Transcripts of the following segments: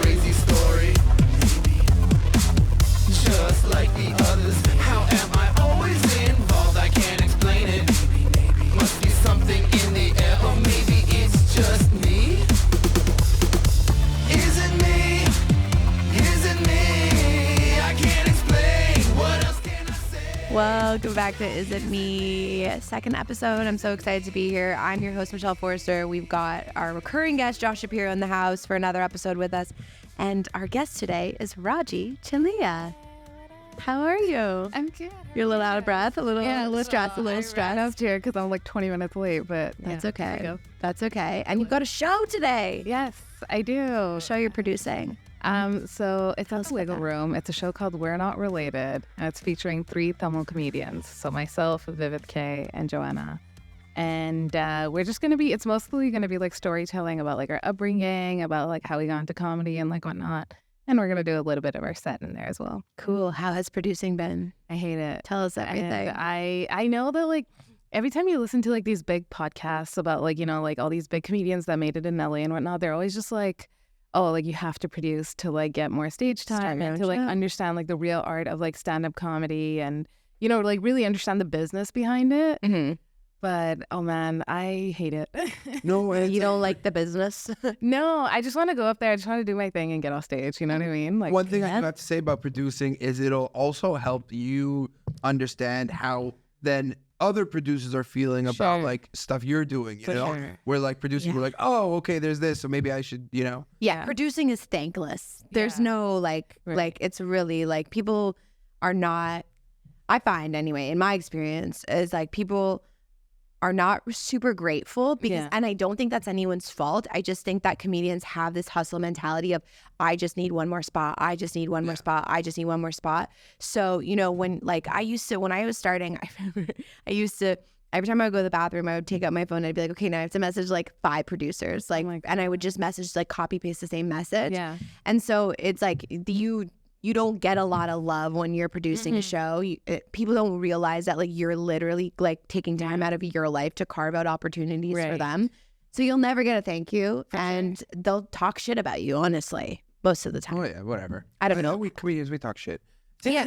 crazy story. Just like the others, how am I always involved? I can't explain it. Must be something in the air, or maybe it's just me. Is it me? Is it me? I can't explain. What else can I say? Welcome back to Is It Me? Second episode. I'm so excited to be here. I'm your host, Michelle Forrester. We've got our recurring guest, Josh Shapiro, in the house for another episode with us. And our guest today is Raajiee, Chelliah. How are you? I'm good. You're a little out of breath, a little stressed. I was here because I'm like 20 minutes late, but That's yeah, okay. That's okay. And you've got a show today. Yes, I do. Show you're producing. So it's at the Wiggle Room. It's a show called We're Not Related, and it's featuring 3 Tamil comedians. So myself, Vivid K, and Joanna. And we're just gonna be. It's mostly gonna be like storytelling about like our upbringing, about like how we got into comedy and like whatnot. And we're going to do a little bit of our set in there as well. Cool. How has producing been? I hate it. Tell us everything. And I know that like every time you listen to like these big podcasts about like, you know, like all these big comedians that made it in LA and whatnot, they're always just like, oh, like you have to produce to like get more stage time and to like understand like the real art of like stand-up comedy and, you know, like really understand the business behind it. Mm-hmm. But, oh man, I hate it. No way. You don't like the business? No, I just want to go up there. I just want to do my thing and get off stage. You know what I mean? Like, one thing I have to say about producing is it'll also help you understand how then other producers are feeling about like stuff you're doing, you know? Sure. We're like producing, we're like, oh, okay, there's this, so maybe I should, you know? Yeah, producing is thankless. There's no like it's really like people are not, I find anyway, in my experience, is like people are not super grateful because, and I don't think that's anyone's fault. I just think that comedians have this hustle mentality of, I just need one more spot. I just need one more spot. I just need one more spot. So, you know, when like when I was starting, I remember every time I would go to the bathroom, I would take out my phone and I'd be like, okay, now I have to message like 5 producers. Like, and I would just message, like copy paste the same message. Yeah. And so it's like you don't get a lot of love when you're producing a show. People don't realize that like you're literally like taking time out of your life to carve out opportunities for them. So you'll never get a thank you, and they'll talk shit about you, honestly, most of the time. Oh yeah, whatever. I don't know. We comedians, we talk shit. Yeah,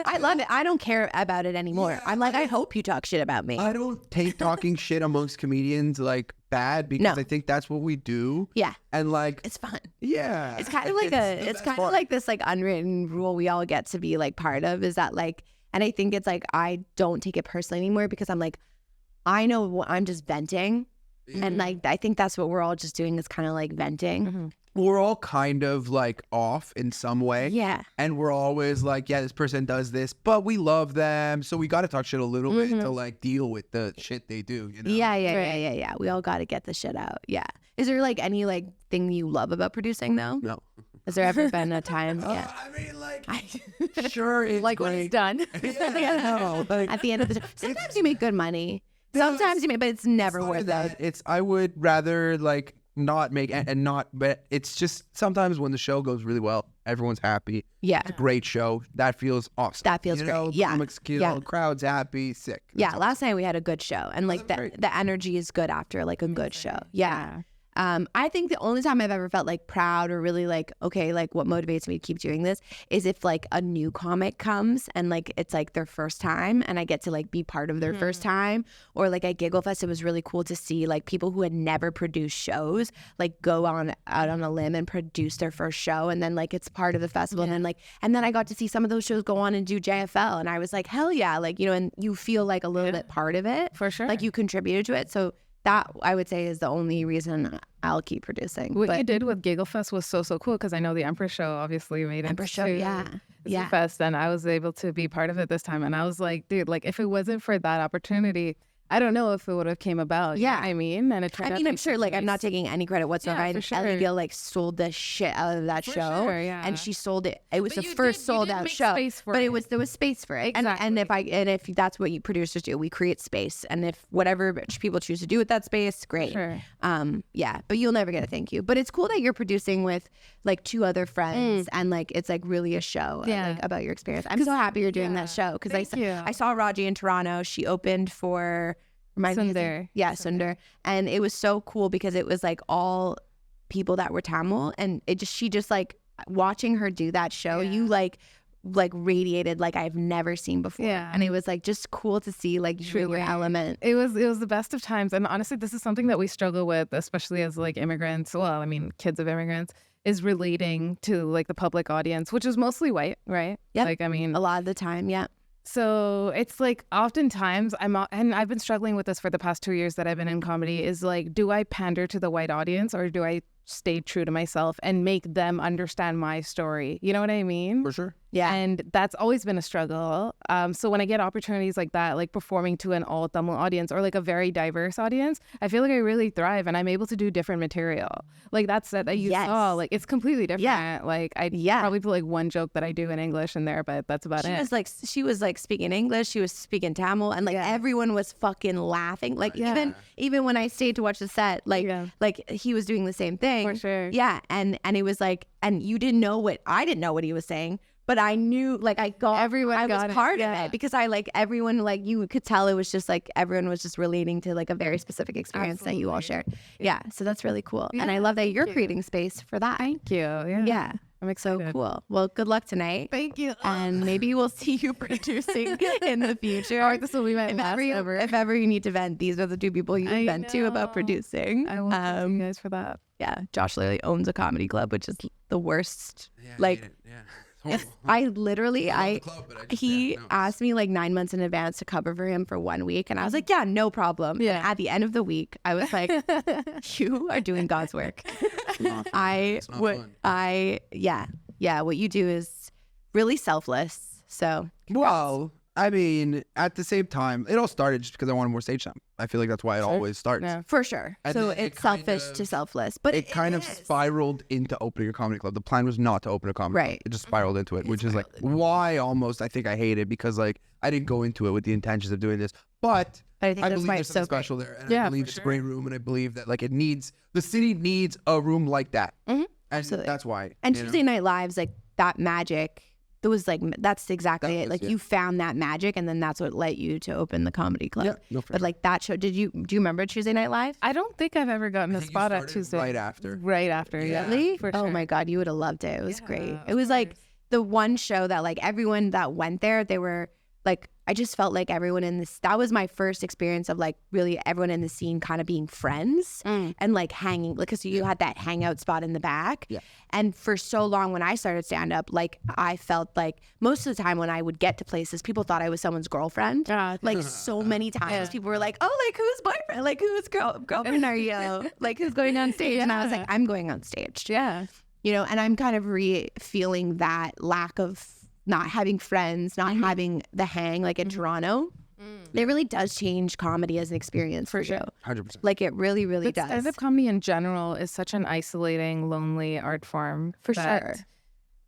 I love it. I don't care about it anymore. Yeah, I'm like, I hope you talk shit about me. I don't take talking shit amongst comedians like bad because I think that's what we do. Yeah, and like it's fun. Yeah, it's kind of like it's kind of like this like unwritten rule we all get to be like part of, is that like, and I think it's like I don't take it personally anymore because I'm like, I know I'm just venting, and like I think that's what we're all just doing is kind of like venting. We're all kind of like off in some way. Yeah. And we're always like, yeah, this person does this, but we love them. So we got to talk shit a little bit to like deal with the shit they do, you know? Yeah. We all got to get the shit out. Yeah. Is there like any like thing you love about producing though? No. Has there ever been a time? Yeah. I mean, like, sure. It's like when it's done. No, like, at the end of the show. Sometimes you make good money. Sometimes you make, but it's never worth it. I would rather like not make and not, but it's just sometimes when the show goes really well, everyone's happy. Yeah, it's a great show. That feels awesome. That feels great. Yeah, crowd's happy, sick. That's awesome. Last night we had a good show, and like the energy is good after like a good show. Yeah. I think the only time I've ever felt like proud or really like, okay, like what motivates me to keep doing this is if like a new comic comes and like it's like their first time and I get to like be part of their first time. Or like at Giggle Fest, it was really cool to see like people who had never produced shows like go out on a limb and produce their first show, and then like it's part of the festival. And then I got to see some of those shows go on and do JFL, and I was like, hell yeah, like, you know, and you feel like a little bit part of it. For sure. Like you contributed to it. So that I would say is the only reason I'll keep producing. What you did with Giggle Fest was so cool because I know the Empress Show obviously made it. Empress Show, yeah. Fest, and I was able to be part of it this time, and I was like, dude, like if it wasn't for that opportunity, I don't know if it would have came about. Yeah, I mean, and it turned out I'm sure. Like, I'm not taking any credit whatsoever. Yeah, for sure. Ellie Gill like sold the shit out of that show, and she sold it. It was the first sold out show, but there was space for it. Exactly. And if that's what you producers do, we create space, and if whatever people choose to do with that space, great. Sure. Yeah, but you'll never get a thank you. But it's cool that you're producing with like 2 other friends, and like it's like really a show like, about your experience. I'm so happy you're doing that show because I saw Raajiee in Toronto. She opened for. Sundar. Yeah, Sundar. And it was so cool because it was like all people that were Tamil, and she just like watching her do that show, you like radiated like I've never seen before. Yeah. And it was like just cool to see like your element. It was the best of times. And honestly, this is something that we struggle with, especially as like immigrants. Well, I mean, kids of immigrants, is relating to like the public audience, which is mostly white, right? Yeah. Like, I mean, a lot of the time, yeah. So it's like oftentimes and I've been struggling with this for the past 2 years that I've been in comedy, is like, do I pander to the white audience or do I stay true to myself and make them understand my story? You know what I mean? For sure. Yeah. And that's always been a struggle. So when I get opportunities like that, like performing to an all Tamil audience or like a very diverse audience, I feel like I really thrive and I'm able to do different material. Like that set that you saw, like it's completely different. Yeah. Like I probably put like one joke that I do in English in there, but that's about it. She was like speaking English, she was speaking Tamil, and like everyone was fucking laughing. Like even when I stayed to watch the set, like he was doing the same thing. For sure. Yeah. And it was like, and I didn't know what he was saying. But I knew, like, I was part of it because everyone, like, you could tell it was just like everyone was just relating to like a very specific experience that you all shared. Yeah. So that's really cool. Yeah, and I love that you're creating space for that. Thank you. Yeah. I'm excited. So cool. Well, good luck tonight. Thank you. And maybe we'll see you producing in the future. Or this will be my last ever. If ever you need to vent, these are the two people you vent to about producing. I will thank you guys for that. Yeah. Josh literally owns a comedy club, which is the worst. Yeah, like, I hate it. Yeah. He asked me like 9 months in advance to cover for him for 1 week. And I was like, yeah, no problem. Yeah. And at the end of the week, I was like, you are doing God's work. What you do is really selfless. So, well, I mean, at the same time, it all started just because I wanted more stage time. I feel like that's why it always starts. Yeah. For sure. And so then it's selfish to selfless, but it kind of spiraled into opening a comedy club. The plan was not to open a comedy club. It just spiraled into it, which is like why almost I think I hate it, because like I didn't go into it with the intentions of doing this, but I believe there's something special there, and I believe it's a great room, and I believe that like the city needs a room like that, and that's why. And Tuesday Night Live's like that magic. It was like, that's exactly it. Like you found that magic, and then that's what led you to open the comedy club. Yeah, no, but like that show, do you remember Tuesday Night Live? I don't think I've ever gotten a spot at Tuesday. Right after, yeah. Really? For Oh sure. my God, you would have loved it. It was great. It was like the one show that like everyone that went there, they were like, I just felt like everyone in this, that was my first experience of like really everyone in the scene kind of being friends and like hanging, like, cause you had that hangout spot in the back. Yeah. And for so long when I started stand up, like I felt like most of the time when I would get to places, people thought I was someone's girlfriend. Like so many times people were like, oh, like whose boyfriend, like whose girlfriend are you? Like who's going on stage? And I was like, I'm going on stage. Yeah. You know, and I'm kind of feeling that lack of not having friends, not having the hang like in Toronto. It really does change comedy as an experience for sure. 100%. Like it really, really does. Stand-up comedy in general is such an isolating, lonely art form. For that sure.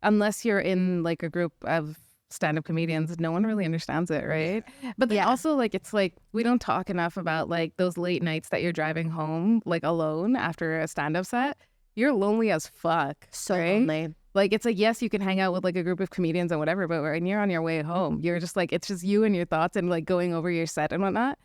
Unless you're in like a group of stand-up comedians, no one really understands it, right? But then also like it's like we don't talk enough about like those late nights that you're driving home like alone after a stand-up set. You're lonely as fuck. So right? lonely. Like, it's like, yes, you can hang out with like a group of comedians and whatever, but when you're on your way home, you're just like, it's just you and your thoughts and like going over your set and whatnot.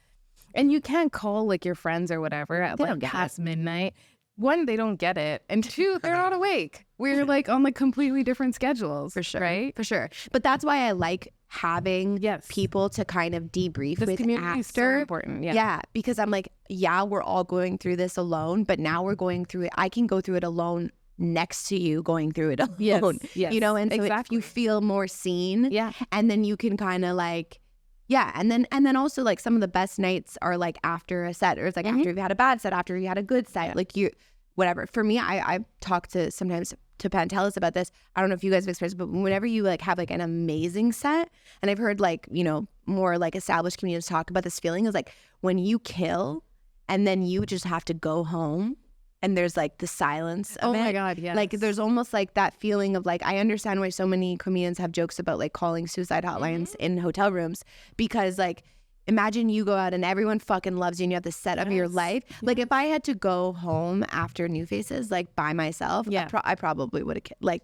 And you can't call like your friends or whatever at like past midnight. One, they don't get it. And two, they're not awake. We're like on like completely different schedules. For sure. Right? For sure. But that's why I like having people to kind of debrief this with community is so after. important. Yeah. Because I'm like, we're all going through this alone, but now we're going through it. I can go through it alone next to you going through it alone. Yes. You know, and so if you feel more seen. Yeah. And then you can kind of like, and then also like some of the best nights are like after a set, or it's like after you've had a bad set, after you had a good set, like you, whatever. For me, I talk to sometimes to Pantelis about this. I don't know if you guys have experienced, but whenever you like have like an amazing set, and I've heard like, you know, more like established comedians talk about this feeling is like when you kill and then you just have to go home. And there's like the silence of it. Oh my God, yes. Like there's almost like that feeling of like, I understand why so many comedians have jokes about like calling suicide hotlines in hotel rooms, because like, imagine you go out and everyone fucking loves you and you have the set of your life. Like if I had to go home after New Faces, like by myself, I probably would have, like,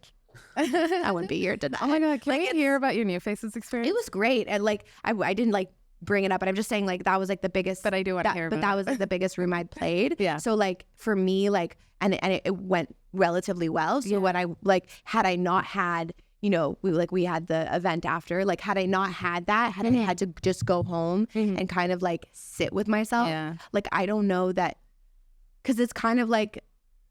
I wouldn't be here tonight. Oh my God, can we hear about your New Faces experience? It was great. And like, I didn't like bring it up, but I'm just saying like that was like the biggest. But I do want to hear. But that was like the biggest room I'd played. Yeah. So like for me, like and it went relatively well. So when I like had I not had, you know, we had the event after, like had I not had that, had I had to just go home and kind of like sit with myself, like I don't know that, because it's kind of like,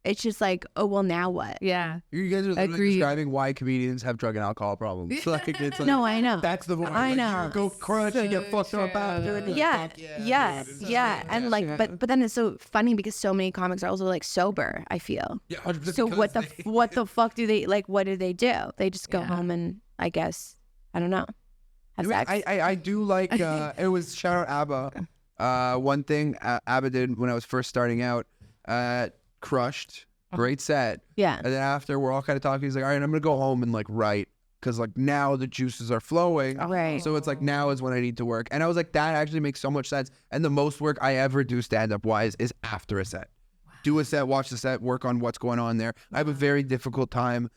it's just like, oh, well, now what? Yeah. You guys are literally describing why comedians have drug and alcohol problems. Like, it's like, no, I know. That's the one. I like, know. You go crush, you get fucked up out. Yeah. And like, but then it's so funny because so many comics are also like sober, I feel. Yeah, 100% so what the fuck do they, like, what do? They just go home and I guess, I don't know. Have sex. I do like, it was shout out ABBA. One thing ABBA did when I was first starting out, crushed, great set. Yeah. And then after we're all kind of talking, he's like, all right, I'm going to go home and like write. Because like now the juices are flowing. Right. So it's like now is when I need to work. And I was like, that actually makes so much sense. And the most work I ever do stand-up wise is after a set. Wow. Do a set, watch the set, work on what's going on there. I have a very difficult time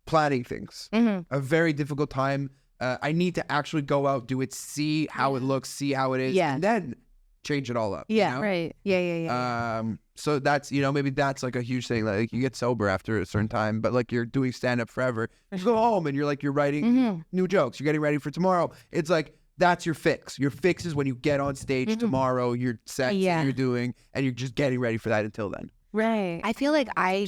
planning things. A very difficult time. I need to actually go out, do it, see how it looks, see how it is. Yeah. And then change it all up. Yeah. You know? Right. Yeah. So that's, you know, maybe that's like a huge thing. Like you get sober after a certain time, but like you're doing stand up forever. You go home and you're like, you're writing new jokes. You're getting ready for tomorrow. It's like, that's your fix. Your fix is when you get on stage tomorrow, your sets that you're doing, and you're just getting ready for that until then. Right. I feel like I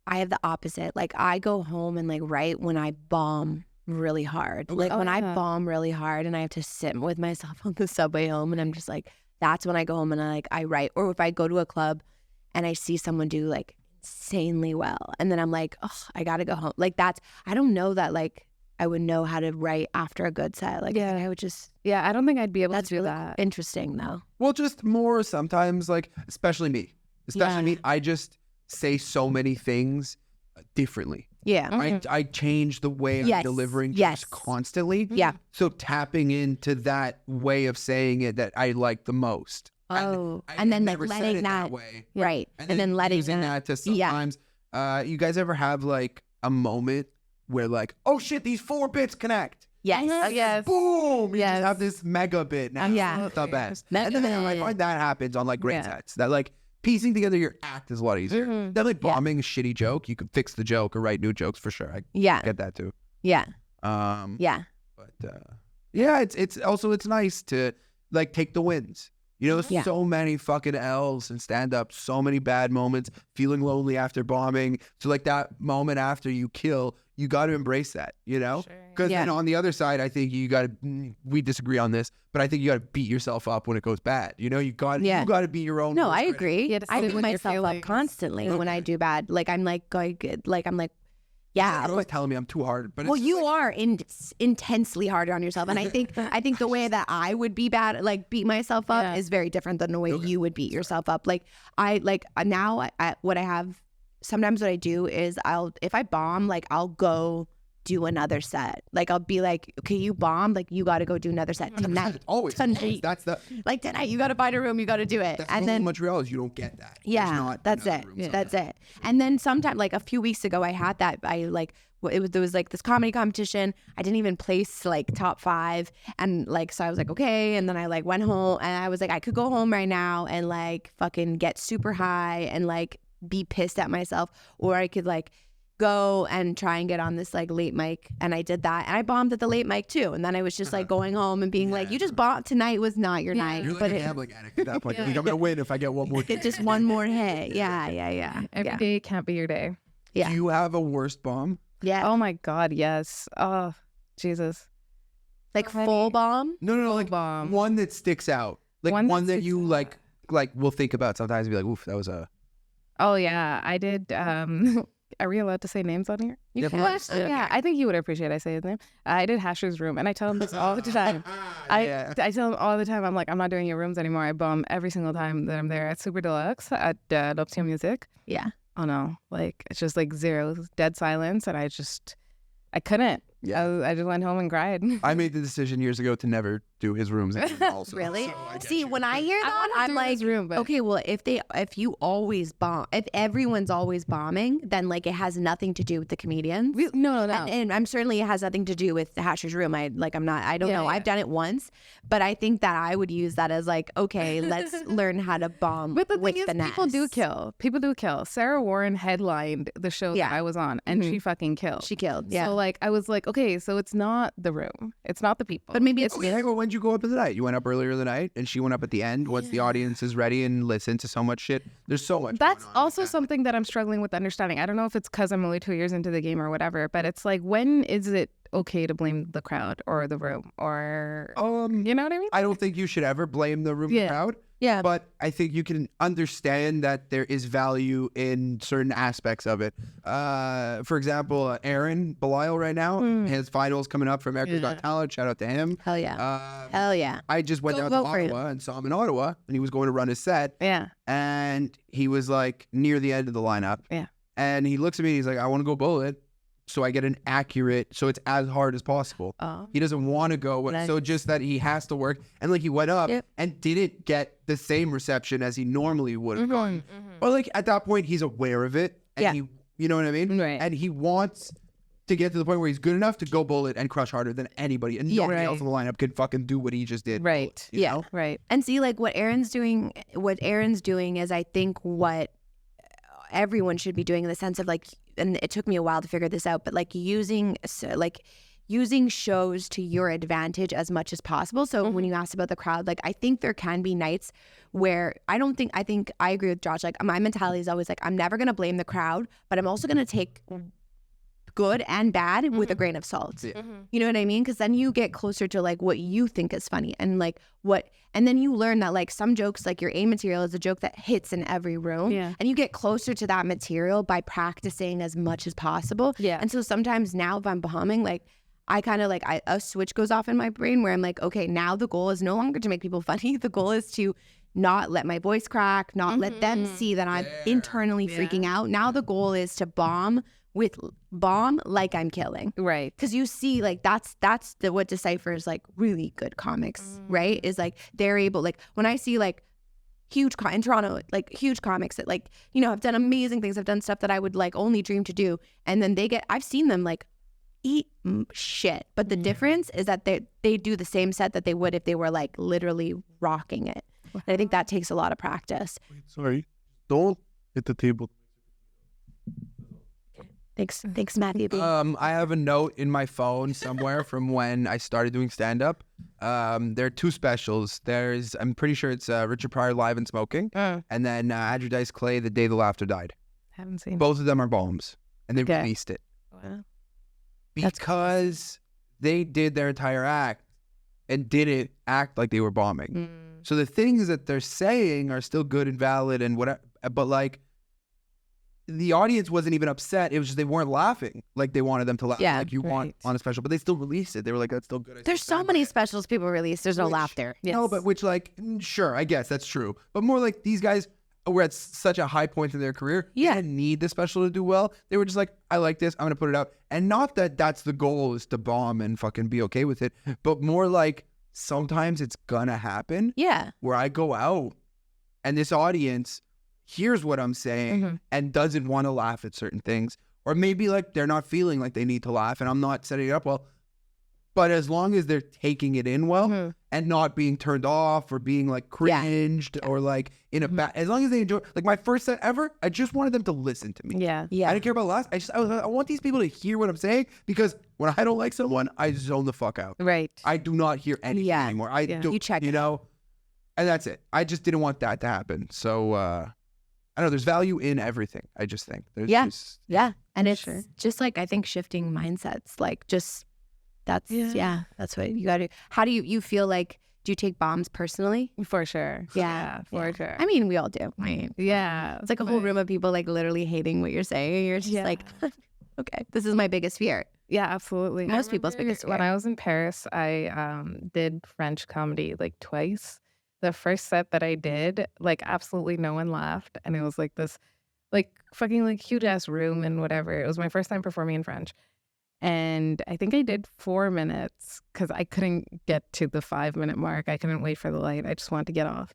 have the opposite. Like I go home and like write when I bomb really hard. Like when I bomb really hard and I have to sit with myself on the subway home and I'm just like, that's when I go home and I write. Or if I go to a club and I see someone do like insanely well and then I'm like, oh, I gotta go home. Like that's, I don't know that like I would know how to write after a good set. Like I would just. Yeah, I don't think I'd be able that's to do really that. Interesting though. Well, just more sometimes like, especially me, I just say so many things differently. Yeah. I change the way I'm delivering jokes constantly. Yeah. So tapping into that way of saying it that I like the most. Oh, and then like letting that way. Right. And then letting using that to sometimes. You guys ever have like a moment where like, oh shit, these 4 bits connect. Yes. Yes. Boom. You just have this mega bit now. Yeah. It's the best. And then I find that happens on like great sets. That like piecing together your act is a lot easier. Definitely bombing a shitty joke. You can fix the joke or write new jokes for sure. I get that too. Yeah. But it's also, it's nice to like take the wins. You know, there's so many fucking L's in stand-up, so many bad moments, feeling lonely after bombing. So like that moment after you kill, you got to embrace that, you know? Because then on the other side, I think you got to, we disagree on this, but I think you got to beat yourself up when it goes bad. You know, you got to be your own. No, I agree. I beat myself up constantly when I do bad. Like I'm like going good. Like I'm like, yeah. You're always telling me I'm too hard. But well, you are intensely hard on yourself, and I think the way that I would be bad, like beat myself up, is very different than the way you would beat yourself up. Like now, what I have sometimes what I do is if I bomb, like I'll go do another set. Like I'll be like, okay, you bombed, like you got to go do another set tonight. Always. Tonight. That's the like tonight. You got to find a room. You got to do it. That's and the then Montreal is you don't get that. Yeah, that's it. That's it. And then sometime like a few weeks ago, I had that. There was like this comedy competition. I didn't even place like top 5, and like so I was like okay. And then I like went home, and I was like I could go home right now and like fucking get super high and like be pissed at myself, or I could like go and try and get on this like late mic, and I did that, and I bombed at the late mic too, and then I was just like going home and being like, you just bombed, tonight was not your night. You're like but a gambling addict at that point. You think I'm gonna win if I get one more hit. Just one more hit. Yeah. Every day can't be your day. Yeah. Do you have a worst bomb? Yeah. Oh my God, yes. Oh, Jesus. Like full bomb? No, like bomb. One that sticks out. Like one that you like will think about sometimes and be like, oof, that was a. Oh yeah, I did. Are we allowed to say names on here? You can. Yeah, I think he would appreciate I say his name. I did Hasher's room, and I tell him this all the time. I tell him all the time, I'm like, I'm not doing your rooms anymore. I bomb every single time that I'm there at Super Deluxe at L'Option Music. Yeah. Oh no, like it's just like zero, dead silence, and I couldn't. Yeah. I just went home and cried. I made the decision years ago to never do his rooms also. Really? So See, when I hear that, I'm like, okay, well, if you always bomb, if everyone's always bombing, then like it has nothing to do with the comedians. No. And I'm certainly it has nothing to do with the Hasher's Room. I don't know. I've done it once, but I think that I would use that as like, okay, let's learn how to bomb but the with thing is, finesse. People do kill. Sarah Warren headlined the show that I was on, and she fucking killed. She killed. Yeah. So like I was like, okay, so it's not the room, it's not the people, but maybe it's okay. Well, when did you go up in the night? You went up earlier in the night, and she went up at the end once the audience is ready and listen to so much shit. There's so much. That's also something that I'm struggling with understanding. I don't know if it's because I'm only 2 years into the game or whatever, but it's like, when is it okay to blame the crowd or the room, or you know what I mean? I don't think you should ever blame the room crowd. Yeah. But I think you can understand that there is value in certain aspects of it. For example, Aaron Belial right now, his finals coming up for America's Got Talent. Shout out to him. Hell yeah. Hell yeah. I just went down to Ottawa and saw him in Ottawa, and he was going to run his set. Yeah. And he was like near the end of the lineup. Yeah. And he looks at me and he's like, I want to go bullet. So I get an accurate, so it's as hard as possible. He doesn't want to go, so just that he has to work. And like he went up and didn't get the same reception as he normally would have gotten. But like at that point, he's aware of it. And he, you know what I mean? Right. And he wants to get to the point where he's good enough to go bullet and crush harder than anybody. And nobody else in the lineup can fucking do what he just did. Right. You know? Right. And see, like what Aaron's doing is I think what everyone should be doing, in the sense of like, and it took me a while to figure this out, but like using shows to your advantage as much as possible. So when you asked about the crowd, like I think there can be nights where I think I agree with Josh. Like my mentality is always like, I'm never going to blame the crowd, but I'm also going to take good and bad with a grain of salt. You know what I mean? Because then you get closer to like what you think is funny, and like and then you learn that like some jokes, like your A material is a joke that hits in every room, and you get closer to that material by practicing as much as possible. And so sometimes now if I'm bombing, like I kind of like a switch goes off in my brain where I'm like, okay, now the goal is no longer to make people funny. The goal is to not let my voice crack, not let them see that I'm internally freaking out. Now the goal is to bomb like I'm killing. Right. Because you see, like that's what deciphers like really good comics, right? Is like they're able, like when I see like huge in Toronto, like huge comics that like, you know, have done amazing things, have done stuff that I would like only dream to do, and then I've seen them like eat shit, but the difference is that they do the same set that they would if they were like literally rocking it. And I think that takes a lot of practice. Sorry, don't hit the table. Thanks, Matthew. I have a note in my phone somewhere from when I started doing stand-up. There are two specials. I'm pretty sure it's Richard Pryor Live and Smoking, and then Andrew Dice Clay, The Day the Laughter Died. Haven't seen. Both of them are bombs, and they released it. Wow. Because they did their entire act and didn't act like they were bombing. So the things that they're saying are still good and valid and whatever, but like the audience wasn't even upset. It was just they weren't laughing like they wanted them to laugh. Like you want on a special, but they still released it. They were like, that's still good. There's so many specials people release. There's no laughter. No, but which like, sure, I guess that's true. But more like these guys were at such a high point in their career. They didn't need the special to do well. They were just like, I like this. I'm going to put it out. And not that that's the goal, is to bomb and fucking be okay with it, but more like sometimes it's going to happen. Yeah. Where I go out and this audience hears what I'm saying and doesn't want to laugh at certain things. Or maybe like they're not feeling like they need to laugh and I'm not setting it up well. But as long as they're taking it in well and not being turned off or being like cringed or like in a bad, as long as they enjoy, like my first set ever, I just wanted them to listen to me. I didn't care about last. I want these people to hear what I'm saying, because when I don't like someone, I zone the fuck out. Right. I do not hear anything anymore. I do, you check, you know, and that's it. I just didn't want that to happen. So, I don't know. There's value in everything. I just think. There's just, and it's just like, I think shifting mindsets, like just, that's that's what you got to do. How do you feel like, do you take bombs personally? For sure. Yeah, for sure. I mean, we all do. It's like a whole room of people like literally hating what you're saying. You're just like, okay, this is my biggest fear. Yeah, absolutely. Most people's biggest fear. When I was in Paris, I did French comedy like twice. The first set that I did, like absolutely no one laughed, and it was like this, like fucking like huge ass room and whatever. It was my first time performing in French. And I think I did 4 minutes because I couldn't get to the 5-minute mark. I couldn't wait for the light. I just wanted to get off.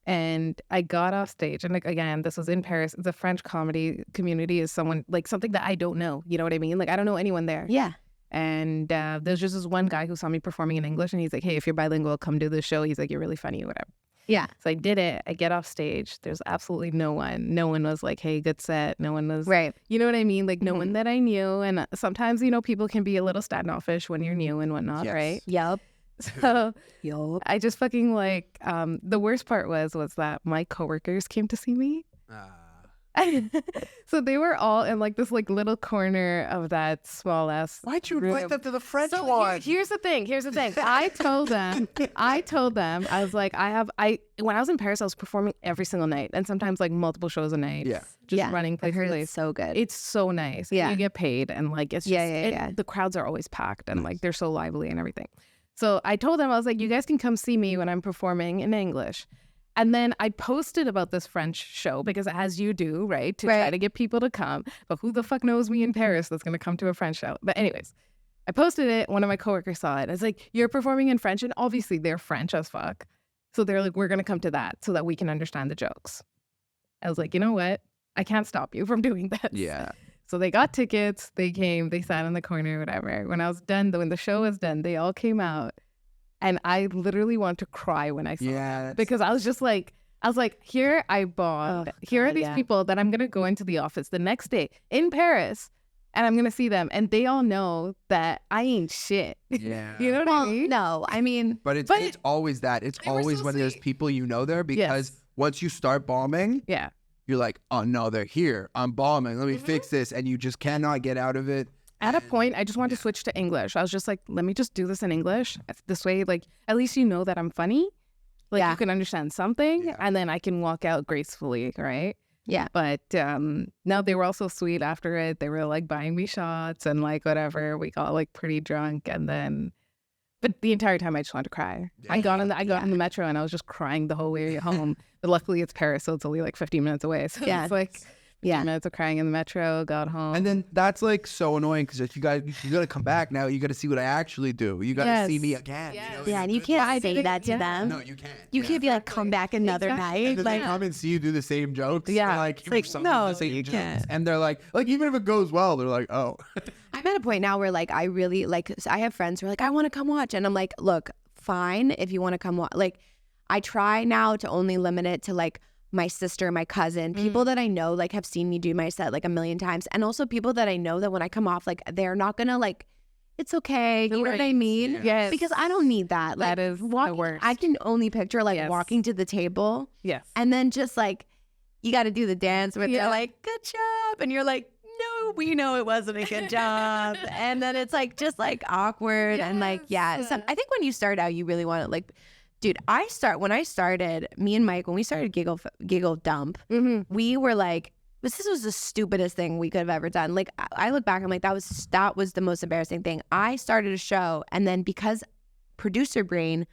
And I got off stage. And like, again, this was in Paris. The French comedy community is something that I don't know. You know what I mean? Like, I don't know anyone there. Yeah. And there's just this one guy who saw me performing in English. And he's like, hey, if you're bilingual, come do this show. He's like, you're really funny or whatever. Yeah. So I did it. I get off stage. There's absolutely no one. No one was like, hey, good set. No one was. Right. You know what I mean? Like, no one that I knew. And sometimes, people can be a little standoffish when you're new and whatnot, right? Yep. So I just fucking the worst part was that my coworkers came to see me. So they were all in like this like little corner of that small ass. Why'd you invite them to the French So one? here's the thing. I told them, I was like, when I was in Paris, I was performing every single night and sometimes like multiple shows a night. Yeah. Just running I heard places. it's so good. It's so nice. Yeah. You get paid and like it's just, the crowds are always packed and like they're so lively and everything. So I told them, I was like, you guys can come see me when I'm performing in English. And then I posted about this French show because as you do, right, to try to get people to come. But who the fuck knows me in Paris that's going to come to a French show? But anyways, I posted it. One of my coworkers saw it. I was like, you're performing in French? And obviously they're French as fuck. So they're like, we're going to come to that so that we can understand the jokes. I was like, you know what? I can't stop you from doing this. Yeah. So they got tickets. They came. They sat in the corner, whatever. When I was done, when the show was done, they all came out. And I literally wanted to cry when I saw it. Because I was like, here I bought. Here are these people that I'm going to go into the office the next day in Paris and I'm going to see them. And they all know that I ain't shit. Yeah. You know what I mean? No, I mean. But it's always that. It's always when there's people there because once you start bombing, you're like, oh no, they're here. I'm bombing. Let me fix this. And you just cannot get out of it. At a point, I just wanted to switch to English. I was just like, let me just do this in English. This way, like, at least you know that I'm funny. Like, you can understand something, and then I can walk out gracefully, right? Yeah. But no, they were also sweet after it. They were, like, buying me shots and, like, whatever. We got, like, pretty drunk, and then... But the entire time, I just wanted to cry. Yeah. I got in the metro, and I was just crying the whole way home. But luckily, it's Paris, so it's only, like, 15 minutes away. So it's, like... minutes of crying in the metro, got home. And then that's like so annoying because if you got to come back now, you got to see what I actually do. You got to see me again. Yes. You know? Yeah, and you can't say that to them. No, you can't. You can't be like, come back another night. And then they come and see you do the same jokes. Yeah. Like, no, you can't. And they're like even if it goes well, they're like, oh. I'm at a point now where like I really like. I have friends who are like, I want to come watch, and I'm like, look, fine if you want to come watch. Like, I try now to only limit it to like my sister, my cousin, people that I know like have seen me do my set like a million times, and also people that I know that when I come off, like they're not gonna like, it's okay, you know what I mean? Yes. Because I don't need that. Like, that is the worst. I can only picture like walking to the table, and then just like you got to do the dance where they're like, good job, and you're like, no, we know it wasn't a good job, and then it's like just like awkward and like I think when you start out, you really want to like. Dude, when I started, me and Mike, when we started Giggle Dump, we were like, this was the stupidest thing we could have ever done. Like, I look back, I'm like, that was the most embarrassing thing. I started a show, and then because producer brain,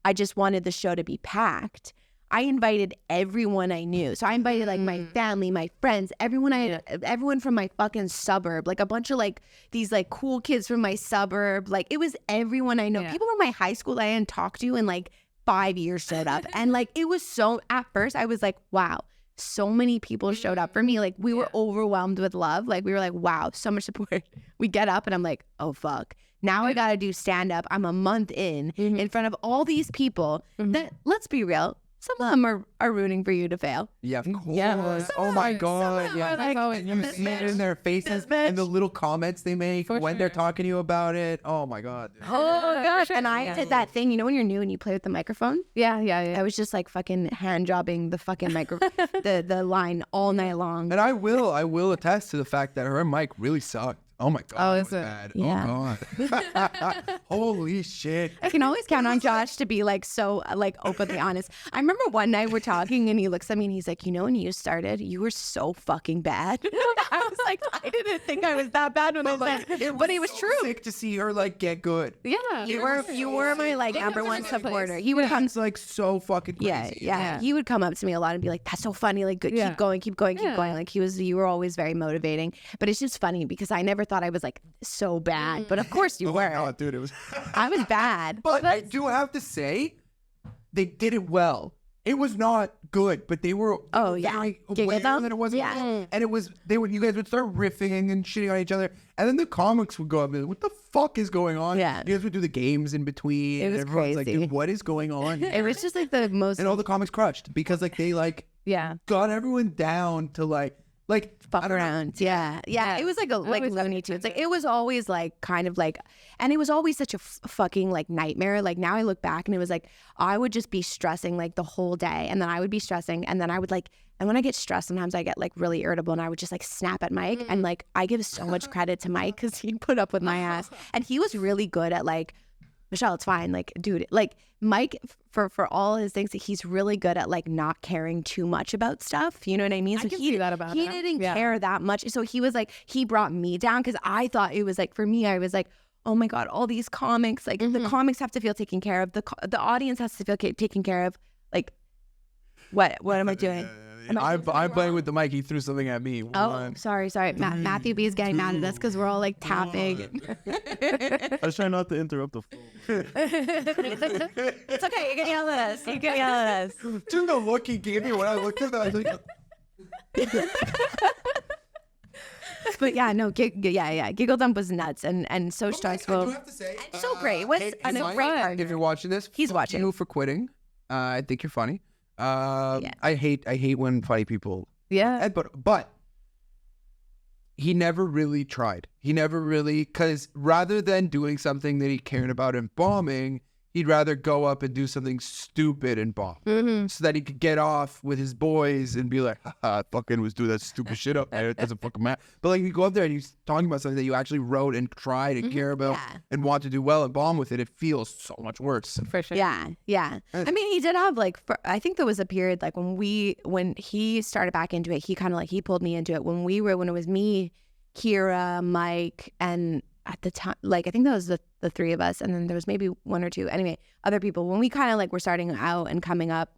I just wanted the show to be packed. I invited everyone I knew. So I invited like my family, my friends, everyone from my fucking suburb, like a bunch of like these like cool kids from my suburb. Like, it was everyone I know. People from my high school that I hadn't talked to in like 5 years showed up. And like, it was so, at first I was like, wow, so many people showed up for me. Like, we were overwhelmed with love. Like, we were like, wow, so much support. We get up and I'm like, oh fuck, now I gotta do stand up. I'm a month in front of all these people that, let's be real, some of them are rooting for you to fail. Yeah, of course. Yeah. Oh my God. Yeah. Like, and you see it in their faces and the little comments they make when they're talking to you about it. Oh my God. Dude. Oh gosh. And I did that thing, you know, when you're new and you play with the microphone? Yeah. I was just like fucking hand jobbing the fucking the line all night long. And I will attest to the fact that her mic really sucked. Oh my God. Oh, is it? Bad. Yeah. Oh God. Holy shit. I can always count on Josh to be like so like openly honest. I remember one night we're talking and he looks at me and he's like, you know, when you started, you were so fucking bad. I was like, I didn't think I was that bad when I started. But it was true. Sick to see her like get good. Yeah. You were my like number one supporter. He would come. It's like so fucking crazy. Yeah. He would come up to me a lot and be like, that's so funny. Like, good, keep going. Like you were always very motivating. But it's just funny because I never never thought I was like so bad, but of course you were. No, dude, it was. I was bad. But I do have to say, they did it well. It was not good, but they were very aware that it wasn't good. And you guys would start riffing and shitting on each other. And then the comics would go up and be like, what the fuck is going on? Yeah. You guys would do the games in between. It was and everyone's crazy. like, dude, what is going on? It was just like the most. And all the comics crushed because like they like got everyone down to like fuck around. Yeah. It was like a Looney Tunes. Like it was always like kind of like, and it was always such a fucking like nightmare. Like now I look back and it was like I would just be stressing like the whole day, and then I would be stressing, and then I would like, and when I get stressed, sometimes I get like really irritable, and I would just like snap at Mike, and like I give so much credit to Mike because he put up with my ass, and he was really good at like, Michelle, it's fine. Like, dude, like Mike, for all his things, he's really good at like not caring too much about stuff. You know what I mean? So I can see that about he him. didn't care that much. So he was like, he brought me down because I thought it was like, for me, I was like, oh my God, all these comics, like the comics have to feel taken care of. The audience has to feel taken care of. Like, what am I doing? I'm playing with the mic. He threw something at me. Oh, sorry. Matthew B is getting mad at us because we're all like tapping. I was trying not to interrupt the flow. It's okay. You can yell at us. Just the look he gave me when I looked at that, I was like, But yeah, no, Giggle Dump was nuts and so stressful. I do have to say, and so great. It was a great partner. if you're watching this, He's fuck watching. you for quitting. I think you're funny. I hate when funny people. Yeah. But he never really tried. He never really, because rather than doing something that he cared about and bombing, he'd rather go up and do something stupid and bomb, so that he could get off with his boys and be like, I fucking was doing that stupid shit up there. It doesn't fucking matter. But like, you go up there and he's talking about something that you actually wrote and tried and care about and want to do well and bomb with it. It feels so much worse. For sure. Yeah. I mean, he did have like, I think there was a period like when he started back into it, he kind of like, he pulled me into it when it was me, Kira, Mike, and at the time, like, I think that was the three of us. And then there was maybe one or two, anyway, other people. When we kind of like were starting out and coming up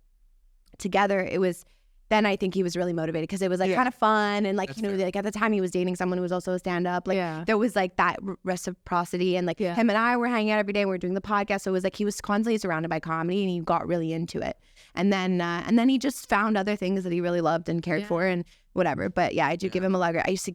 together, it was, then I think he was really motivated because it was like kind of fun. And like, that's fair. Like at the time he was dating someone who was also a stand-up. Like there was like that reciprocity, and like him and I were hanging out every day and we were doing the podcast. So it was like, he was constantly surrounded by comedy and he got really into it. And then he just found other things that he really loved and cared for and whatever. But yeah, I do give him a lot. I used to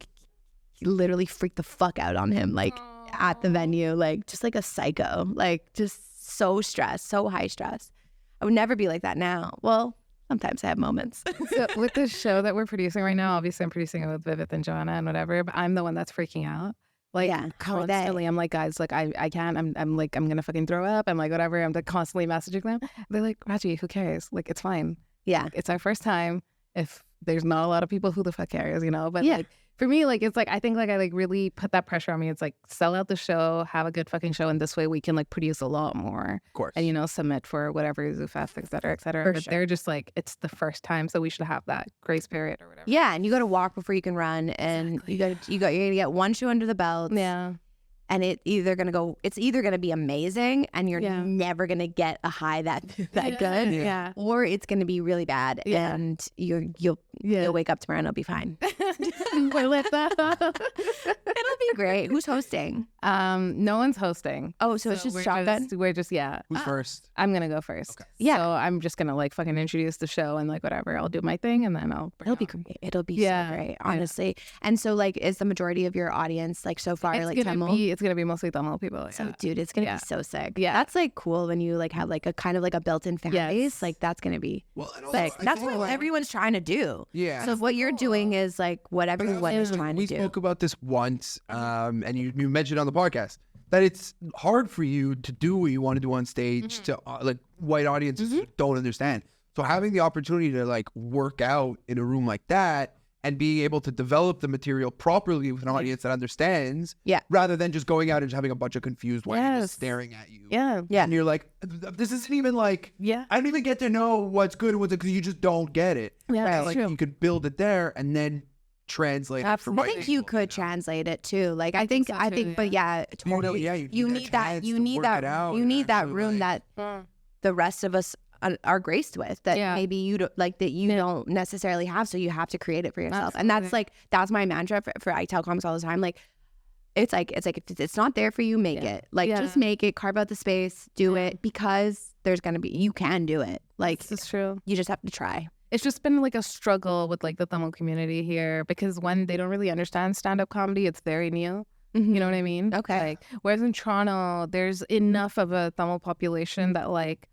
literally freak the fuck out on him, like at the venue, like just like a psycho, like just so stressed, so high stress. I would never be like that now. Well, sometimes I have moments. So with the show that we're producing right now, obviously I'm producing it with Vivith and Joanna and whatever, but I'm the one that's freaking out. Like constantly, I'm like, guys, like I can't. I'm like, I'm gonna fucking throw up. I'm like, whatever. I'm like constantly messaging them. They're like, Raajiee, who cares? Like, it's fine. Yeah, like, it's our first time. If there's not a lot of people, who the fuck cares, you know? But like, for me, like, it's like, I think like I like really put that pressure on me. It's like, sell out the show, have a good fucking show, and this way we can like produce a lot more. Of course. And, you know, submit for whatever ZooFest, et cetera, et cetera. But they're just like, it's the first time, so we should have that grace period or whatever. Yeah, and you got to walk before you can run, and you're gonna get one show under the belt. Yeah. And it's either gonna be amazing, and you're never gonna get a high that good, or it's gonna be really bad, and you'll wake up tomorrow and it'll be fine. It'll be great. Who's hosting? No one's hosting. Oh, so it's just shotgun. We're just Who's first? I'm gonna go first. Okay. Yeah. So I'm just gonna like fucking introduce the show and like whatever. I'll do my thing and then It'll be great. It'll be so great, honestly. And so like, is the majority of your audience like so far like Tamil? It's gonna be mostly Tamil people. So dude, it's gonna be so sick. Yeah, that's like cool when you like have like a kind of like a built-in fan base. Like that's gonna be sick. That's what everyone's trying to do. Yeah. So if what you're doing is like what everyone is trying to do. We spoke about this once, and you mentioned on the podcast that it's hard for you to do what you want to do on stage to like white audiences who don't understand. So having the opportunity to like work out in a room like that and being able to develop the material properly with an audience that understands, rather than just going out and just having a bunch of confused white people staring at you. Yeah. And you're like, this isn't even like, I don't even get to know what's good and what's because you just don't get it. Yeah, that's like true. you could build it there and then translate it for I think you could translate it too. Like I think, but yeah, totally. You need that room that the rest of us are graced with, that maybe you don't like, that you don't necessarily have, so you have to create it for yourself. And that's my mantra for I tell comics all the time, like it's like if it's not there for you, make it. Like just make it, carve out the space, do it, because there's gonna be, you can do it. Like this is true. You just have to try. It's just been like a struggle with like the Tamil community here, because when they don't really understand stand-up comedy, it's very new. You know what I mean? Okay. Like, whereas in Toronto, there's enough of a Tamil population that like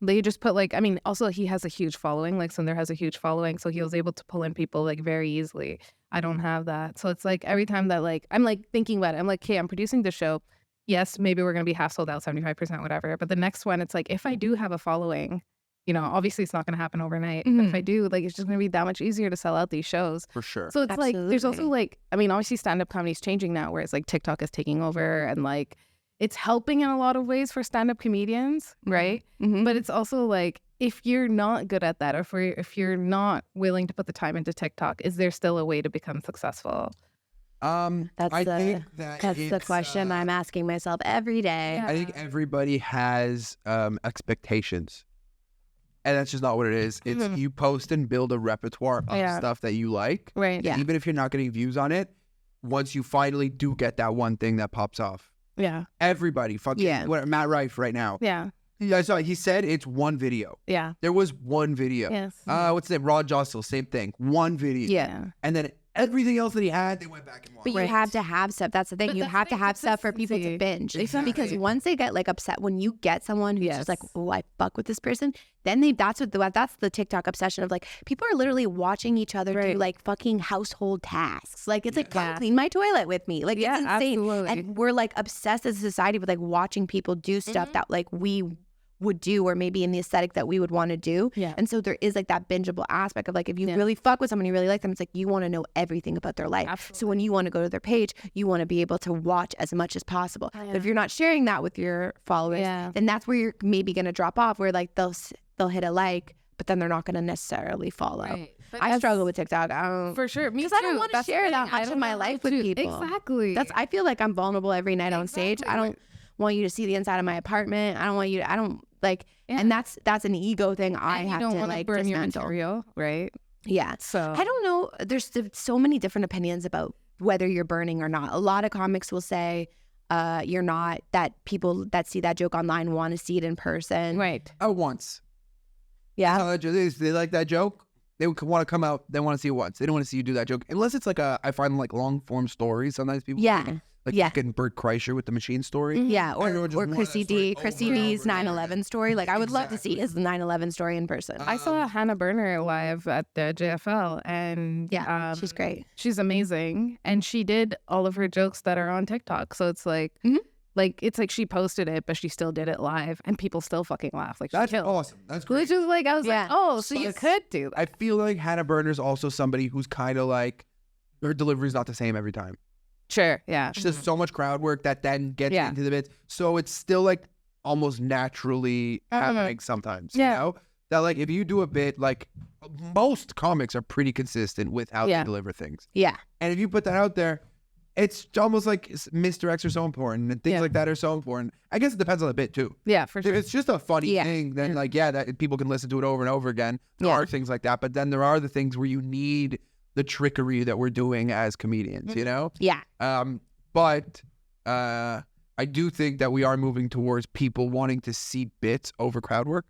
they just put like, I mean, also he has a huge following, like Sundar has a huge following, so he was able to pull in people like very easily. I don't have that. So it's like every time that like, I'm like thinking about it, I'm like, okay, I'm producing the show. Yes, maybe we're going to be half sold out, 75%, whatever. But the next one, it's like, if I do have a following, you know, obviously it's not going to happen overnight. But if I do, like, it's just going to be that much easier to sell out these shows. For sure. So it's like, there's also like, I mean, obviously stand-up comedy is changing now, whereas like TikTok is taking over and like, it's helping in a lot of ways for stand-up comedians, right? But it's also like, if you're not good at that, or if you're not willing to put the time into TikTok, is there still a way to become successful? That's the question I'm asking myself every day. I think everybody has expectations. And that's just not what it is. It's you post and build a repertoire of stuff that you like. Right. Yeah. Even if you're not getting views on it, once you finally do get that one thing that pops off. Yeah. Everybody. What, Matt Rife right now. Yeah. Yeah, so he said it's one video. Yeah. There was one video. Yes. What's his name? Raajiee, same thing. One video. Yeah. And then everything else that he had, they went back and watched. But you have to have stuff. That's the thing. But you have to have stuff for people to binge. Exactly. Because once they get like upset, when you get someone who's just like, oh, I fuck with this person, then that's the TikTok obsession of like, people are literally watching each other do like fucking household tasks. Like it's like, come clean my toilet with me. Like it's insane. Absolutely. And we're like obsessed as a society with like watching people do stuff that like we would do, or maybe in the aesthetic that we would want to do. And so there is like that bingeable aspect of like, if you really fuck with someone, you really like them, it's like you want to know everything about their life. Absolutely. So when you want to go to their page, you want to be able to watch as much as possible. But if you're not sharing that with your followers, then that's where you're maybe going to drop off, where like they'll hit a like, but then they're not going to necessarily follow. Right. I struggle with TikTok. For sure. Because I don't want to share that much of my life with people. Exactly. I feel like I'm vulnerable every night on stage. I don't want you to see the inside of my apartment. And that's an ego thing I have to like burn your dismantle. material, right? Yeah. So I don't know. There's so many different opinions about whether you're burning or not. A lot of comics will say you're not, that people that see that joke online want to see it in person. Right. Once. Yeah. They like that joke. They want to come out. They want to see it once. They don't want to see you do that joke. Unless it's like I find like long form stories. Sometimes people like fucking Bert Kreischer with the machine story. Yeah, or Chrissy D's 9/11 story. Like I would love to see his 9/11 story in person. I saw Hannah Berner live at the JFL, and she's great. She's amazing, and she did all of her jokes that are on TikTok. So it's like, like it's like she posted it, but she still did it live, and people still fucking laugh. Like that's awesome. That's great. Which is like, I was like, oh, so you could do that. I feel like Hannah Berner's also somebody who's kind of like, her delivery's not the same every time. Sure, yeah. She does so much crowd work that then gets into the bits. So it's still like almost naturally happening sometimes. You know? That like if you do a bit, like most comics are pretty consistent with how they deliver things. Yeah. And if you put that out there, it's almost like misdirects are so important and things like that are so important. I guess it depends on the bit too. Yeah, for sure. If it's just a funny thing, then like, that people can listen to it over and over again. There are things like that. But then there are the things where you need the trickery that we're doing as comedians, you know? Yeah. But I do think that we are moving towards people wanting to see bits over crowd work.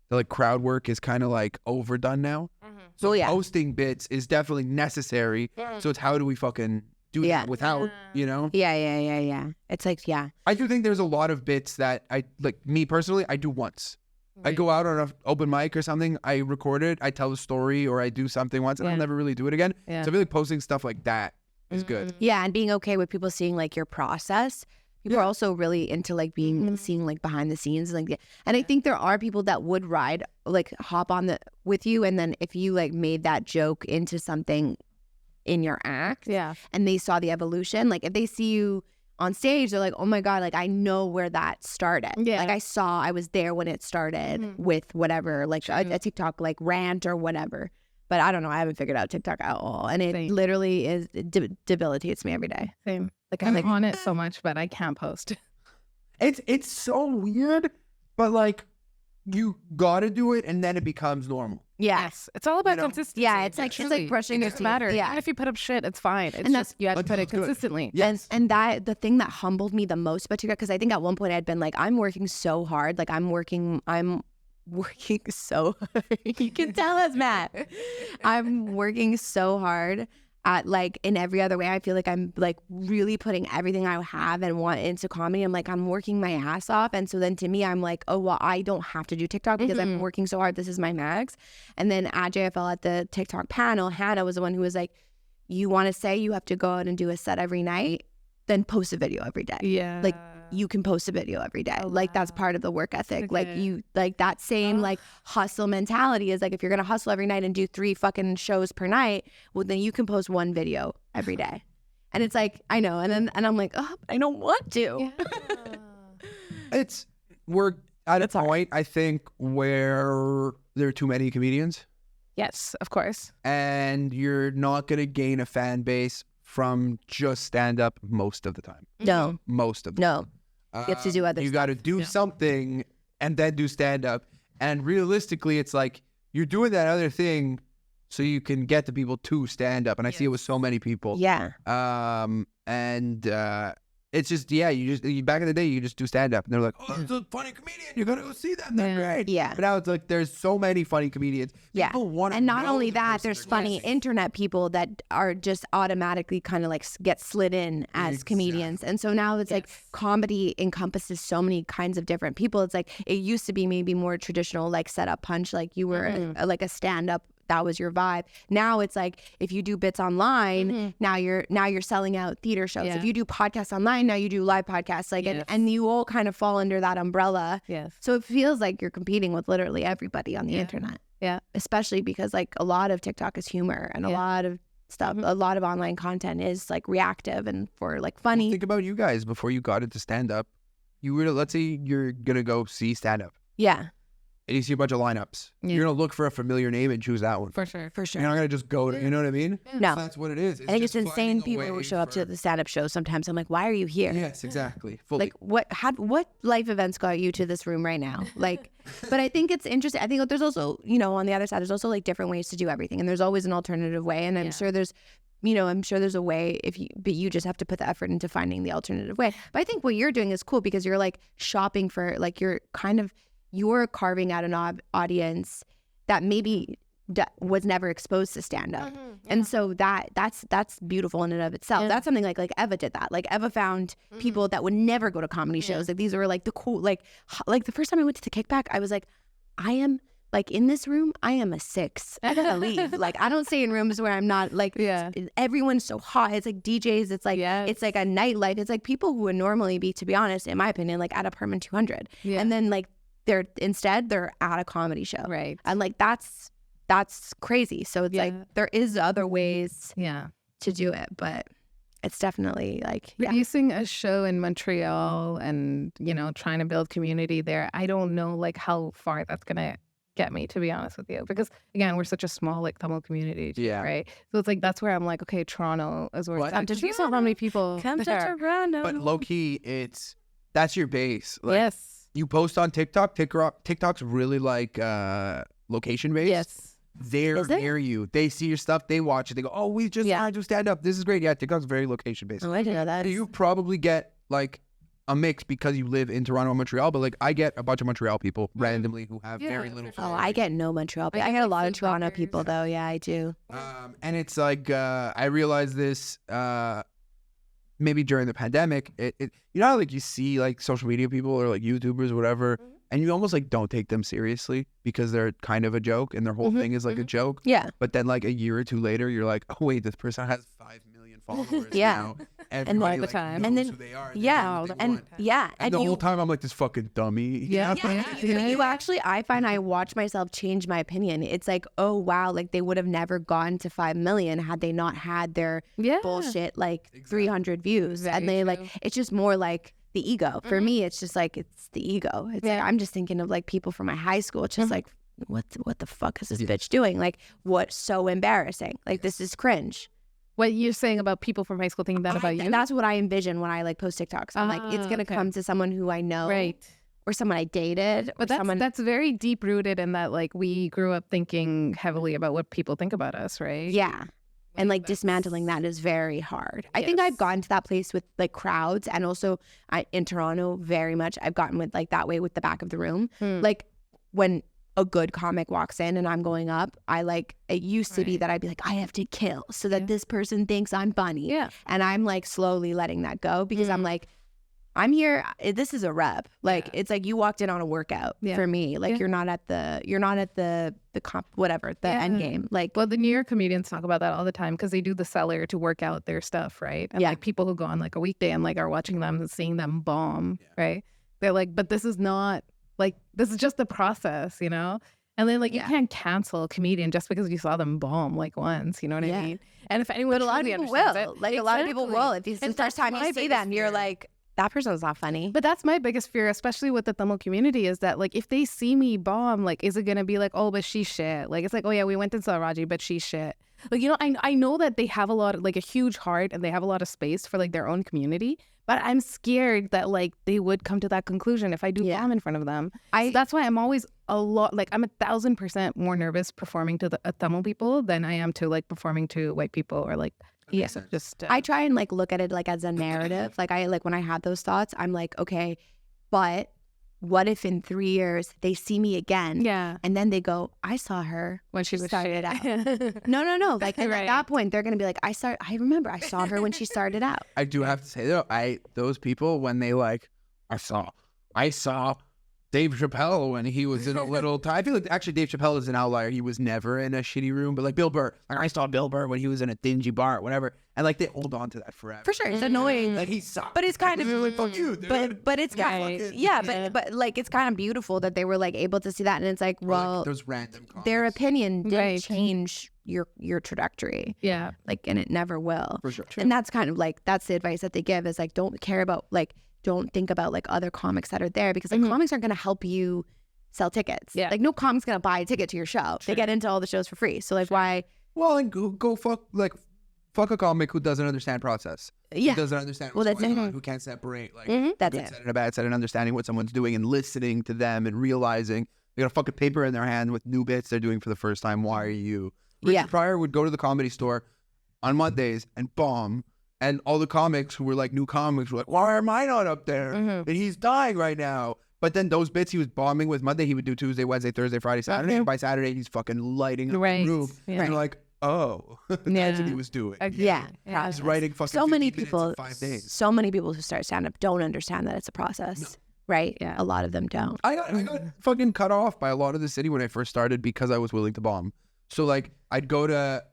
So, like crowd work is kind of like overdone now. So posting bits is definitely necessary. So it's how do we fucking do that without, you know? Yeah. It's like, I do think there's a lot of bits that I, like me personally, I do once. I go out on an open mic or something, I record it, I tell a story, or I do something once, and I'll never really do it again. So I feel like posting stuff like that is good. Yeah, and being okay with people seeing like your process. People are also really into like seeing like behind the scenes, and I think there are people that would hop on with you, and then if you like made that joke into something in your act, and they saw the evolution, like if they see you on stage, they're like, oh my God, like I know where that started. Like I was there when it started with whatever, like a TikTok like rant or whatever. But I don't know, I haven't figured out TikTok at all. And it literally is debilitates me every day. Same. Like I'm on it so much, but I can't post. It's so weird, but like you gotta do it and then it becomes normal. Yeah. Yes. It's all about consistency. Yeah, it's like brushing your teeth. Matter. Yeah. Even if you put up shit, it's fine. It's And just you have to put it consistently. Yes. And that the thing that humbled me the most about TikTok, because I think at one point I'd been like, I'm working so hard. Like I'm working so hard. You can tell us, Matt. I'm working so hard at like in every other way. I feel like I'm like really putting everything I have and want into comedy. I'm like, I'm working my ass off. And so then to me, I'm like, oh, well, I don't have to do TikTok because I'm working so hard. This is my max. And then at JFL at the TikTok panel, Hannah was the one who was like, you want to say you have to go out and do a set every night, then post a video every day. Yeah. Like you can post a video every day. Like that's part of the work ethic. Okay. Like you, like that same like hustle mentality is like, if you're going to hustle every night and do 3 fucking shows per night, well, then you can post 1 video every day. And it's like, I know. And I'm like, oh, I don't want to. Yeah. We're at a point, I think, where there are too many comedians. Yes, of course. And you're not going to gain a fan base from just stand-up most of the time. No. Most of the No. You have to do other You stuff. got to do something and then do stand-up. And realistically, it's like you're doing that other thing so you can get the people to stand-up. And I see it with so many people. Yeah. It's just, back in the day, you just do stand-up. And they're like, oh, it's a funny comedian. You're going to go see them. They're great. Yeah. But now it's like there's so many funny comedians. Yeah. People want to And not know only the that, person there's they're funny guessing. internet people that are just automatically kind of like get slid in as comedians. And so now it's like comedy encompasses so many kinds of different people. It's like it used to be maybe more traditional, like set up punch, like you were like a stand-up. That was your vibe. Now it's like if you do bits online, now you're selling out theater shows. Yeah. If you do podcasts online, now you do live podcasts. Like and you all kind of fall under that umbrella. Yes. So it feels like you're competing with literally everybody on the internet. Yeah. Especially because like a lot of TikTok is humor and a lot of stuff, a lot of online content is like reactive and for like funny. Think about you guys before you got into stand-up. You were, let's say you're going to go see stand-up. Yeah, And you see a bunch of lineups. Yeah. You're going to look for a familiar name and choose that one. For sure. for sure. You're not going to just go to, you know what I mean? No. So that's what it is. I think it's just insane finding a people who way show up to for- the stand-up show sometimes. I'm like, why are you here? Yes, exactly. Fully. Like what life events got you to this room right now? Like, but I think it's interesting. I think there's also, on the other side, there's also like different ways to do everything. And there's always an alternative way. And I'm sure there's, I'm sure there's a way but you just have to put the effort into finding the alternative way. But I think what you're doing is cool because you're like shopping for, like, you're carving out an audience that maybe was never exposed to stand up. And so that's beautiful in and of itself. Yeah. That's something like Eva did that. Like Eva found people that would never go to comedy shows. Like these were like the cool, like the first time I went to the Kickback, I was like, I am like in this room, I am a 6. I gotta leave. Like I don't stay in rooms where I'm not like, everyone's so hot. It's like DJs. It's like, it's like a nightlife. It's like people who would normally be, to be honest, in my opinion, like at Apartment 200. Yeah. And then like they're at a comedy show. Right. And like, that's crazy. So it's like, there is other ways Yeah. to do it, but it's definitely like, Producing a show in Montreal and, trying to build community there, I don't know like how far that's going to get me, to be honest with you. Because again, we're such a small like Tamil community, too, Yeah. right? So it's like, that's where I'm like, okay, Toronto is where What? it's at. Just because how many people come to there. Toronto. But low key, that's your base. Like, Yes. You post on TikTok. TikTok's really like location based. Yes. They're Is it? near you. They see your stuff. They watch it. They go, oh, we just wanted to stand up. This is great. Yeah, TikTok's very location based. Oh, I didn't know that. You probably get like a mix because you live in Toronto and Montreal, but like I get a bunch of Montreal people randomly who have very little. Oh, I get no Montreal. I get a lot of Toronto food people though. Yeah, I do. And it's like I realized this maybe during the pandemic. It how like you see like social media people or like YouTubers or whatever, and you almost like don't take them seriously because they're kind of a joke and their whole thing is like a joke. Yeah. But then like a year or two later, you're like, oh wait, this person has 5 million followers. Yeah. Now. And Everybody, all the time. knows And then- who they are. Yeah. And the whole time I'm like this fucking dummy. Yeah. You actually, I find I watch myself change my opinion. It's like, oh wow, like they would have never gone to 5 million had they not had their bullshit like 300 views. Very and they like, true. it's just more like the ego. For me, it's just like, it's the ego. It's like, I'm just thinking of like people from my high school. It's just like, what the fuck is this bitch doing? Like, what's so embarrassing? Like, this is cringe. What you're saying about people from high school thinking that about you? And that's what I envision when I like post TikToks. I'm like, it's gonna come to someone who I know, Right. or someone I dated. But that's very deep rooted in that, like, we grew up thinking heavily about what people think about us, right? Yeah. And like dismantling that is very hard. I think I've gotten to that place with like crowds, and also in Toronto very much I've gotten with like that way with the back of the room. Like when a good comic walks in and I'm going up, it used to be that I'd be like, I have to kill so that this person thinks I'm funny. Yeah. And I'm like slowly letting that go because I'm like, I'm here. This is a rep. Like it's like you walked in on a workout for me. Like you're not at the comp, whatever, the end game. Like, well, the New York comedians talk about that all the time because they do the cellar to work out their stuff, right? And like people who go on like a weekday and like are watching them and seeing them bomb, right? They're like, but this is not like, this is just the process, you know? And then like you can't cancel a comedian just because you saw them bomb like once, you know what I mean? And if anyone, but a lot of people will. Like a lot of people will. If it's the first time you see them, you're like, that person's not funny. But that's my biggest fear, especially with the Tamil community, is that like if they see me bomb, like is it gonna be like, oh, but she's shit? Like it's like, oh yeah, we went and saw Raajiee, but she's shit. Like, you know, I know that they have a lot of like a huge heart and they have a lot of space for like their own community, but I'm scared that like they would come to that conclusion if I do bomb in front of them. So that's why I'm always I'm 1,000% more nervous performing to the Tamil people than I am to like performing to white people or like. Just I try and like look at it like as a narrative. Like when I have those thoughts, I'm like, okay, but what if in 3 years they see me again? Yeah. And then they go, I saw her when she started out. No. Like at that point, they're gonna be like, I remember I saw her when she started out. I do have to say though, those people when they like, I saw Dave Chappelle when he was in a little time. I feel like actually Dave Chappelle is an outlier. He was never in a shitty room, but like Bill Burr, like I saw Bill Burr when he was in a dingy bar, whatever. And like they hold on to that forever. For sure, it's annoying. Like he sucked. But it's kind of like fuck you, dude. But it's kind of but like it's kind of beautiful that they were like able to see that, and it's like, well, like those random comments. Their opinion didn't change your trajectory. Yeah, like, and it never will. For sure. And that's kind of like that's the advice that they give is like don't think about like other comics that are there because like comics aren't going to help you sell tickets. Yeah. Like no comic's going to buy a ticket to your show. They get into all the shows for free. So like why? Well, and go fuck a comic who doesn't understand process. Yeah. Who doesn't understand what's going on, who can't separate like that's good set and a bad set and understanding what someone's doing and listening to them and realizing they got a fucking paper in their hand with new bits they're doing for the first time. Why are you? Richard Pryor would go to the Comedy Store on Mondays and bomb. And all the comics who were like new comics were like, why am I not up there? And he's dying right now. But then those bits he was bombing with Monday, he would do Tuesday, Wednesday, Thursday, Friday, Saturday. And by Saturday, he's fucking lighting up the room. And you're like, oh, that's what he was doing. He's writing fucking so many 50 people, minutes in 5 days. So many people who start stand-up don't understand that it's a process. Right? Yeah. A lot of them don't. I got fucking cut off by a lot of the city when I first started because I was willing to bomb. So like I'd go to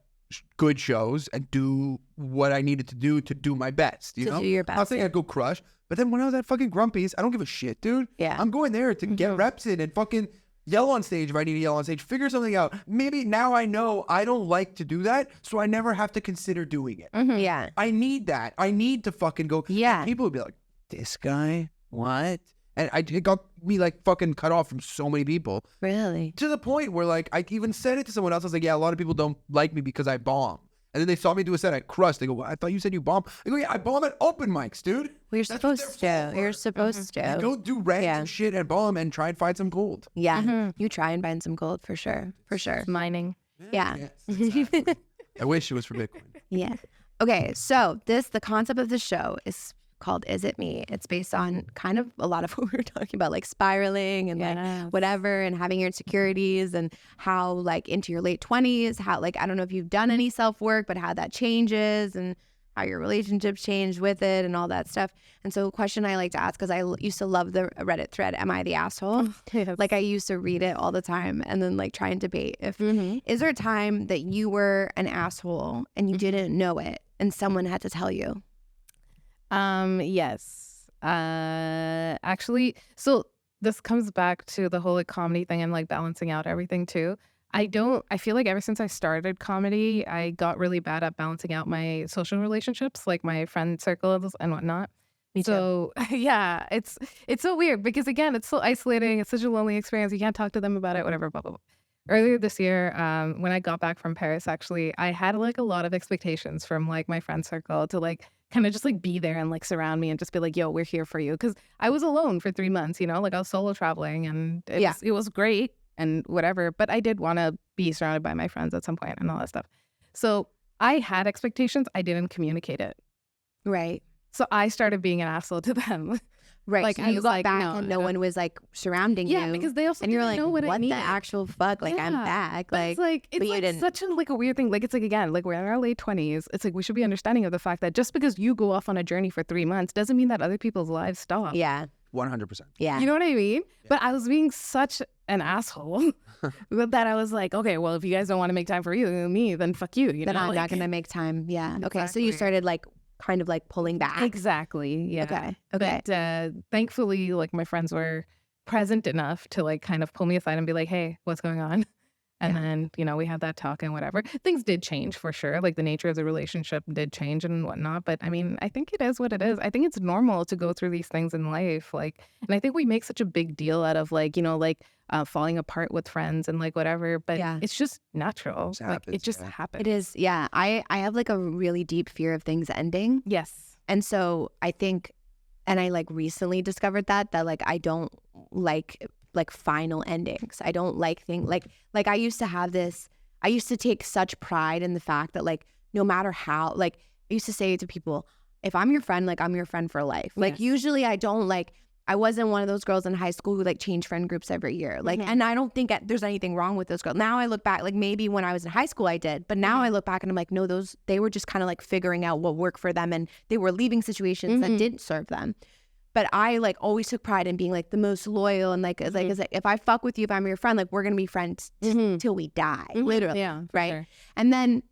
good shows and do what I needed to do my best, you know? Do your best. I was saying I'd go crush, but then when I was at fucking Grumpy's, I don't give a shit, dude. Yeah. I'm going there to get reps in and fucking yell on stage if I need to yell on stage, figure something out. Maybe now I know I don't like to do that, so I never have to consider doing it. Yeah. I need that. I need to fucking go. Yeah. People would be like, this guy? What? And it got me like fucking cut off from so many people. Really? To the point where like I even said it to someone else. I was like, yeah, a lot of people don't like me because I bomb. And then they saw me do a set at Crust. They go, well, I thought you said you bomb. I go, yeah, I bomb at open mics, dude. Well, you're supposed to. You're supposed to. Go do random shit and bomb and try and find some gold. Yeah. You try and find some gold for sure. For sure. Mining. Yeah. Yes, exactly. I wish it was for Bitcoin. Yeah. Okay. So the concept of the show is called Is It Me? It's based on kind of a lot of what we were talking about, like spiraling and like whatever, and having your insecurities and how like into your late 20s, how like, I don't know if you've done any self-work, but how that changes and how your relationships change with it and all that stuff. And so a question I like to ask, because I used to love the Reddit thread, Am I the Asshole? Yes. Like I used to read it all the time and then like try and debate if, is there a time that you were an asshole and you didn't know it and someone had to tell you? Yes. Actually, so this comes back to the whole like comedy thing and like balancing out everything too. I feel like ever since I started comedy, I got really bad at balancing out my social relationships, like my friend circles and whatnot. Me too. So yeah, it's so weird because again, it's so isolating. It's such a lonely experience. You can't talk to them about it, whatever, blah, blah, blah. Earlier this year, when I got back from Paris, actually, I had like a lot of expectations from like my friend circle to like kind of just like be there and like surround me and just be like, yo, we're here for you. Because I was alone for 3 months, you know, like I was solo traveling and it was great and whatever. But I did want to be surrounded by my friends at some point and all that stuff. So I had expectations. I didn't communicate it. Right. So I started being an asshole to them. Right. Like, so I you was got like, back no, and no one was like surrounding you. Yeah, because they also and you're didn't like, know what I the needed. actual fuck? Like, I'm back. But Like, it's like such a like a weird thing. Like, it's like, again, like we're in our late 20s. It's like we should be understanding of the fact that just because you go off on a journey for 3 months doesn't mean that other people's lives stop. yeah. 100%. Yeah. You know what I mean? Yeah. But I was being such an asshole that I was like, okay, well, if you guys don't want to make time for me, then fuck you. Then I'm not going to make time. Yeah. Exactly. Okay. So you started like kind of like pulling back. Exactly. Yeah. Okay. But thankfully, like my friends were present enough to like kind of pull me aside and be like, hey, what's going on? And then, you know, we had that talk and whatever. Things did change for sure. Like the nature of the relationship did change and whatnot. But I mean, I think it is what it is. I think it's normal to go through these things in life. Like, and I think we make such a big deal out of like, you know, like falling apart with friends and like whatever. But it's just natural. It just happens. It is. Yeah. I have like a really deep fear of things ending. Yes. And so I think, and I like recently discovered that like I don't like final endings. I don't like things like I used to have this, I used to take such pride in the fact that like no matter how, like I used to say to people, if I'm your friend, like I'm your friend for life. Like usually I don't like, I wasn't one of those girls in high school who like changed friend groups every year. Like, and I don't think there's anything wrong with those girls. Now I look back, like maybe when I was in high school I did, but now I look back and I'm like, no, they were just kind of like figuring out what worked for them and they were leaving situations that didn't serve them. But I like always took pride in being like the most loyal and like, it's like if I fuck with you, if I'm your friend, like we're gonna be friends till we die, literally. Yeah, right. Sure. And then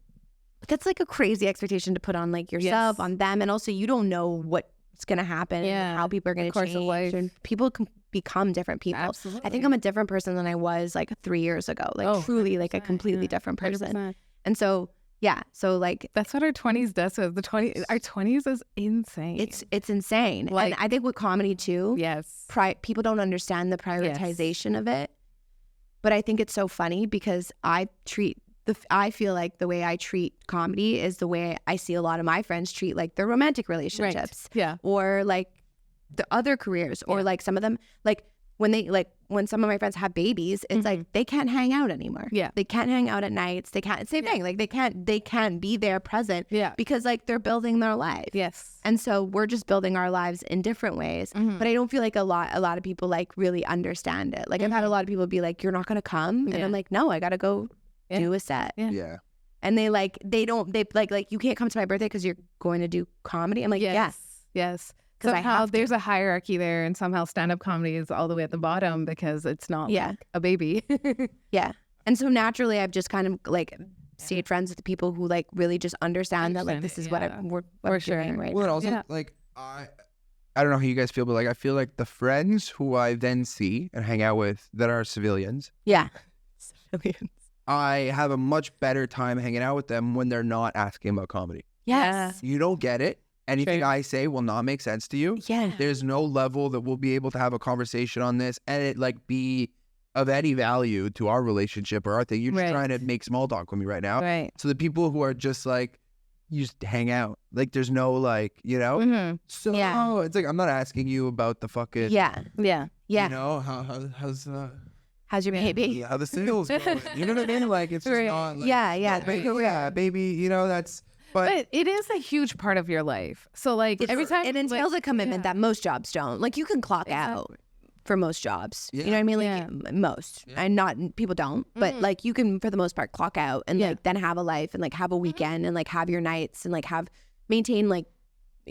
that's like a crazy expectation to put on like yourself, on them, and also you don't know what's gonna happen, and how people are gonna change. Of life. And people can become different people. Absolutely. I think I'm a different person than I was like 3 years ago. Like truly, like a completely different person. 100%. And so. Yeah, so like that's what our 20s does. So our 20s is insane. It's insane. Like, and I think with comedy too. Yes, people don't understand the prioritization of it. But I think it's so funny because I feel like the way I treat comedy is the way I see a lot of my friends treat like their romantic relationships. Right. Yeah, or like the other careers, or like some of them like. When some of my friends have babies, it's like they can't hang out anymore. Yeah, they can't hang out at nights. They can't. Same thing. Like they can't be there present. Yeah, because like they're building their life. Yes, and so we're just building our lives in different ways. But I don't feel like a lot of people like really understand it. Like I've had a lot of people be like, "You're not gonna come," and I'm like, "No, I gotta go do a set." Yeah. And they like you can't come to my birthday because you're going to do comedy. I'm like, yes. Somehow there's a hierarchy there, and somehow stand-up comedy is all the way at the bottom because it's not like a baby. Yeah. And so naturally I've just kind of like stayed friends with the people who like really just understand that like this is what we're doing right well, now. Also like I don't know how you guys feel, but like I feel like the friends who I then see and hang out with that are civilians. Yeah. Civilians. I have a much better time hanging out with them when they're not asking about comedy. Yes. You don't get it. Anything I say will not make sense to you. Yeah. There's no level that we'll be able to have a conversation on this and it like be of any value to our relationship or our thing. You're just trying to make small talk with me right now. Right. So the people who are just like, you just hang out. Like there's no like, you know? So it's like, I'm not asking you about the fucking. Yeah. You know, how's your baby? Yeah, how the singles going. You know what I mean? Like it's just not like. Yeah, baby, you know, that's. But it is a huge part of your life. So like every time it entails a commitment that most jobs don't. Like you can clock out for most jobs. You know what I mean? Like most. And not people don't, but like you can for the most part clock out and like then have a life and like have a weekend and like have your nights and like maintain like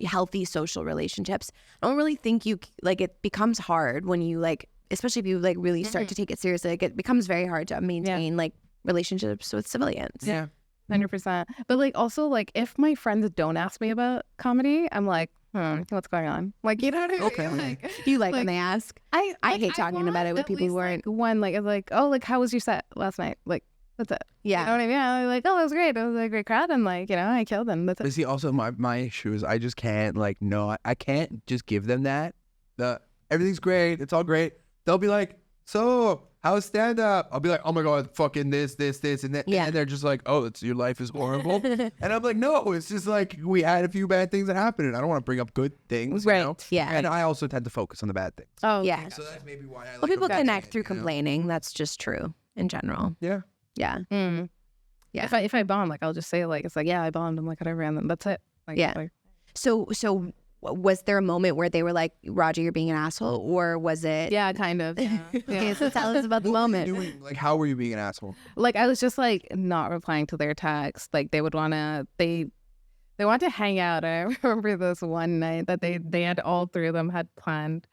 healthy social relationships. I don't really think it becomes hard when you like, especially if you like really start to take it seriously, like it becomes very hard to maintain like relationships with civilians. Yeah. 100%. But like also like if my friends don't ask me about comedy, I'm like, what's going on? Like, you know what I mean? Okay. Like, you like when they ask? I hate talking about it with people who aren't. Like, oh, like how was your set last night? Like, that's it. Yeah. You know what I mean? I'm like, oh, it was great. It was a great crowd, and like, you know, I killed them. That's it. But see, also my issue is I just can't I can't just give them that. Everything's great. It's all great. They'll be like, so how's stand up? I'll be like, oh my God, fucking this, and that. Yeah. And they're just like, oh, it's your life is horrible. And I'm like, no, it's just like we had a few bad things that happened. And I don't want to bring up good things. Right. You know? Yeah. And I also tend to focus on the bad things. Oh, Yeah. So that's maybe why I like Well, people avoiding connect it, through you know? complaining. That's just true in general. Yeah. Yeah. Mm. Yeah. If I bomb, like I'll just say like it's like yeah I bombed. I'm like whatever, and then that's it. Like, Yeah. Like, So was there a moment where they were like, Raajiee, you're being an asshole, or was it? yeah, kind of. Yeah. Okay, so tell us about the What were you moment. doing? Like, how were you being an asshole? Like I was just like not replying to their text. Like they would wanna they want to hang out. I remember this one night that they had all three of them had planned,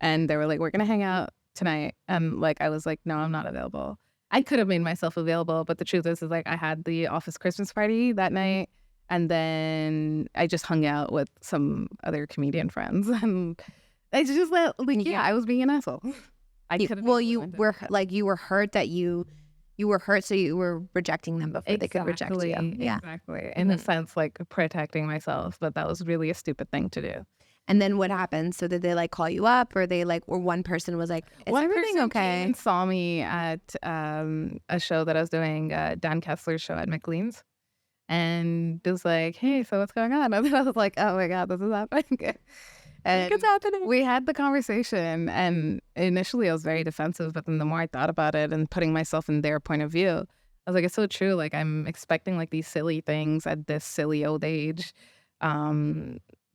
and they were like, we're gonna hang out tonight, and like I was like, no, I'm not available. I could have made myself available, but the truth is like I had the office Christmas party that night, and then I just hung out with some other comedian friends, and I just like I was being an asshole. I could have. Well, you were hurt that you were hurt, so you were rejecting them before they could reject you. Yeah. Exactly. In a sense, like protecting myself, but that was really a stupid thing to do. And then what happened? So did they like call you up, or they like, or one person was like, is One everything person okay? came and saw me at a show that I was doing, Dan Kessler's show at McLean's, and was like, "Hey, so what's going on?" And I was like, "Oh my God, this is happening." And It's happening. we had the conversation, and initially I was very defensive, but then the more I thought about it and putting myself in their point of view, I was like, it's so true. Like I'm expecting like these silly things at this silly old age,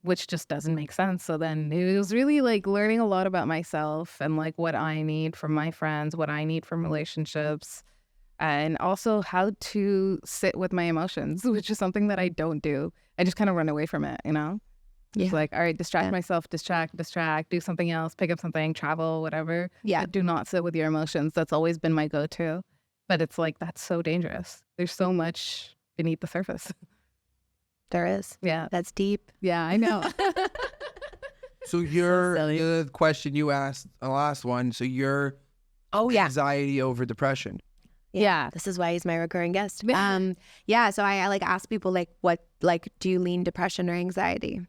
which just doesn't make sense. So then it was really like learning a lot about myself and like what I need from my friends, what I need from relationships, and also how to sit with my emotions, which is something that I don't do. I just kind of run away from it, you know? It's like, all right, distract myself, distract, do something else, pick up something, travel, whatever. Yeah. But do not sit with your emotions. That's always been my go-to. But it's like, that's so dangerous. There's so much beneath the surface. There is. Yeah. That's deep. Yeah, I know. So the question you asked, the last one, so your anxiety over depression. Yeah. This is why he's my recurring guest. Yeah. So I like ask people like, what, like, do you lean depression or anxiety?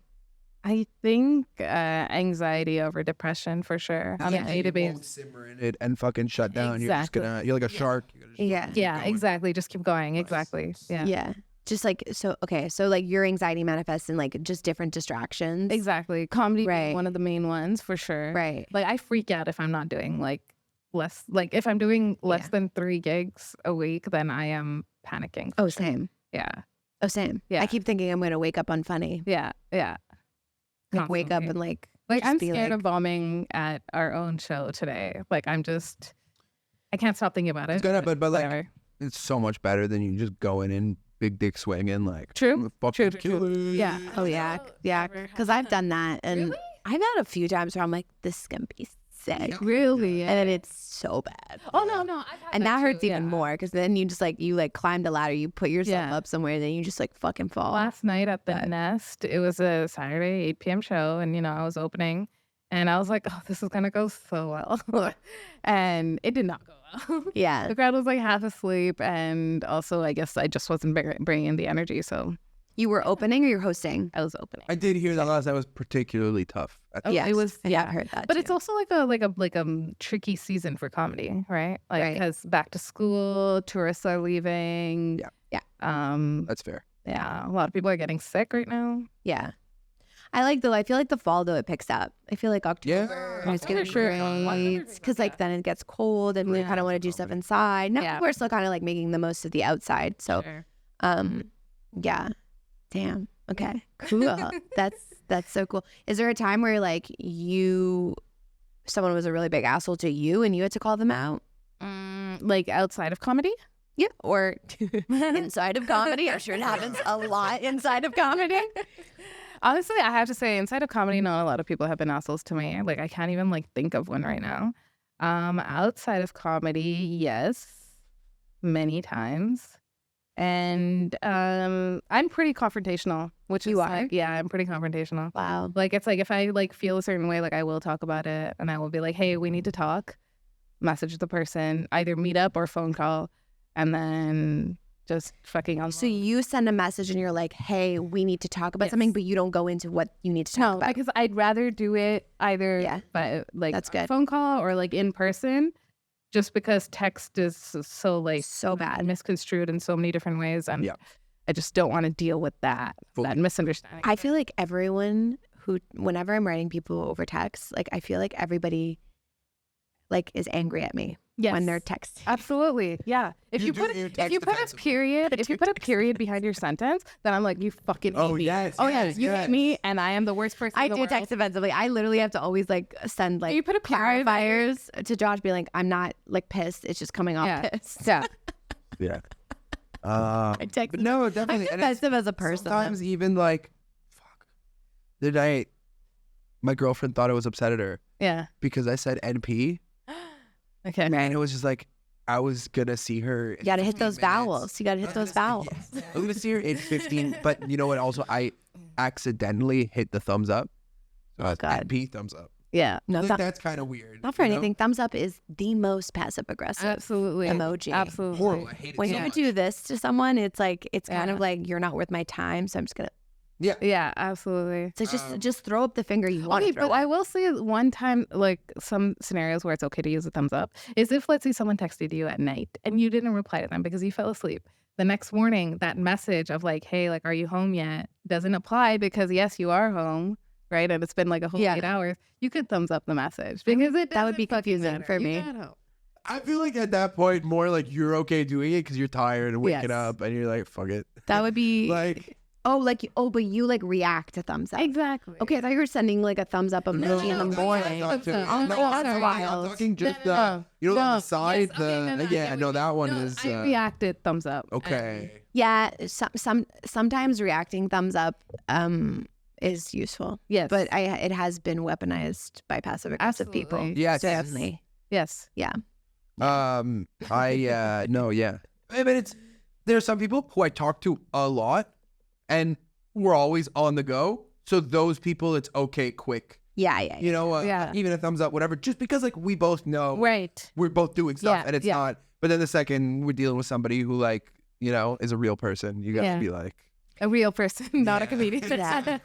I think anxiety over depression for sure. On a You database. won't simmer in it and fucking shut down. Exactly. You're like a shark. You gotta just Yeah. keep Yeah, going. exactly. Just keep going. Exactly. Yeah. Yeah. Just like, so, okay. So like your anxiety manifests in like just different distractions. Exactly. Comedy Right. being one of the main ones for sure. Right. Like I freak out if I'm not doing like less, like if I'm doing less than 3 gigs a week, then I am panicking. Oh, same. Yeah. Oh, same. Yeah. I keep thinking I'm going to wake up unfunny. Yeah. Yeah. Like wake up Constantly. and like Like just I'm be scared like- of bombing at our own show today. Like I can't stop thinking about it. It's gonna, but like, whatever. it's so much better than you just going in big dick swinging like True. fucking True. kill it. Yeah. oh yeah, yeah. Because I've done that, and I've had a few times where I'm like, this is gonna be sick, Really? and then it's so bad. Oh no. I've had And that hurts too, even more because then you just like climb the ladder, you put yourself Yeah. up somewhere, and then you just like fucking fall. Last night at the Nest, it was a Saturday 8 p.m. show, and I was opening, and I was like, "Oh, this is gonna go so well," and it did not go well. Yeah, The crowd was like half asleep, and also I guess I just wasn't bringing in the energy, so you were opening or you're hosting? I was opening. I did hear that last. That was particularly tough. Yeah, It was I have heard that. But too. it's also like a tricky season for comedy, right? Like Right. because back to school, tourists are leaving. Yeah. That's fair. Yeah. A lot of people are getting sick right now. yeah. I feel like the fall though it picks up. I feel like October is gonna be great because like then it gets cold and we kind of want to do stuff inside. Now Yeah. we're still kind of like making the most of the outside. So Sure. yeah. Damn. Okay. Cool. That's so cool. Is there a time where like someone was a really big asshole to you and you had to call them out? Like outside of comedy? Yeah. Or inside of comedy? I'm sure it happens a lot inside of comedy. Honestly, I have to say, inside of comedy, not a lot of people have been assholes to me. Like, I can't even like think of one right now. Outside of comedy, yes, many times, and I'm pretty confrontational. Which You is are? like, yeah, I'm pretty confrontational. Wow. Like, it's like if I like feel a certain way, like I will talk about it, and I will be like, "Hey, we need to talk." Message the person, either meet up or phone call, and then just fucking on. So you send a message and you're like, hey, we need to talk about Yes. something, but you don't go into what you need to talk No, about. because I'd rather do it either Yeah. by like That's good. phone call or like in person. just because text is so like so bad, misconstrued in so many different ways, and I just don't want to deal with that misunderstanding. I feel like everyone whenever I'm writing people over text, like I feel like everybody like is angry at me when they're texting. Absolutely, yeah. If you put a period behind your sentence, then I'm like, you fucking hate me. You hate me, and I am the worst person. I in the do world. text offensively. I literally have to always like send like you put a clarifiers to Josh, be like, I'm not like pissed. It's just coming off pissed. Yeah. Yeah. I text. But no, definitely. I'm defensive as a person. Sometimes even like, the night my girlfriend thought I was upset at her. Yeah. Because I said NP. Okay. And it was just like, I was going to see her. You got to hit those vowels. You got to hit those vowels. I was going to see her in 15. But you know what? Also, I accidentally hit the thumbs up. So God. NP, thumbs up. Yeah. No, that's kind of weird. Not for anything. Thumbs up is the most passive aggressive emoji. Absolutely. Horrible. I hate it when so you much. do this to someone, it's like, it's kind of like, you're not worth my time. So I'm just going to. Yeah, absolutely. So just throw up the finger you want. Okay, but I will say one time, like some scenarios where it's okay to use a thumbs up is if, let's say, someone texted you at night and you didn't reply to them because you fell asleep. The next morning, that message of like, hey, like, are you home yet? Doesn't apply because yes, you are home, right? And it's been like a whole 8 hours. You could thumbs up the message because that would be confusing for me. I feel like at that point, more like you're okay doing it because you're tired and waking up and you're like, fuck it. That would be like. But you like react to thumbs up. Exactly. Okay, I thought you were sending like a thumbs up emoji in the morning. That's wild. I'm talking just on the side. That one is. I reacted thumbs up. Okay. Yeah, sometimes reacting thumbs up is useful. Yes, but it has been weaponized by passive aggressive people. Yes, certainly. Yes. Yeah. No, yeah. I mean, there's some people who I talk to a lot, and we're always on the go. So those people, it's okay, quick. Yeah. You know, even a thumbs up, whatever. Just because like we both know, right? We're both doing stuff, and it's not. But then the second we're dealing with somebody who like is a real person, you got to be like a real person, not a comedian.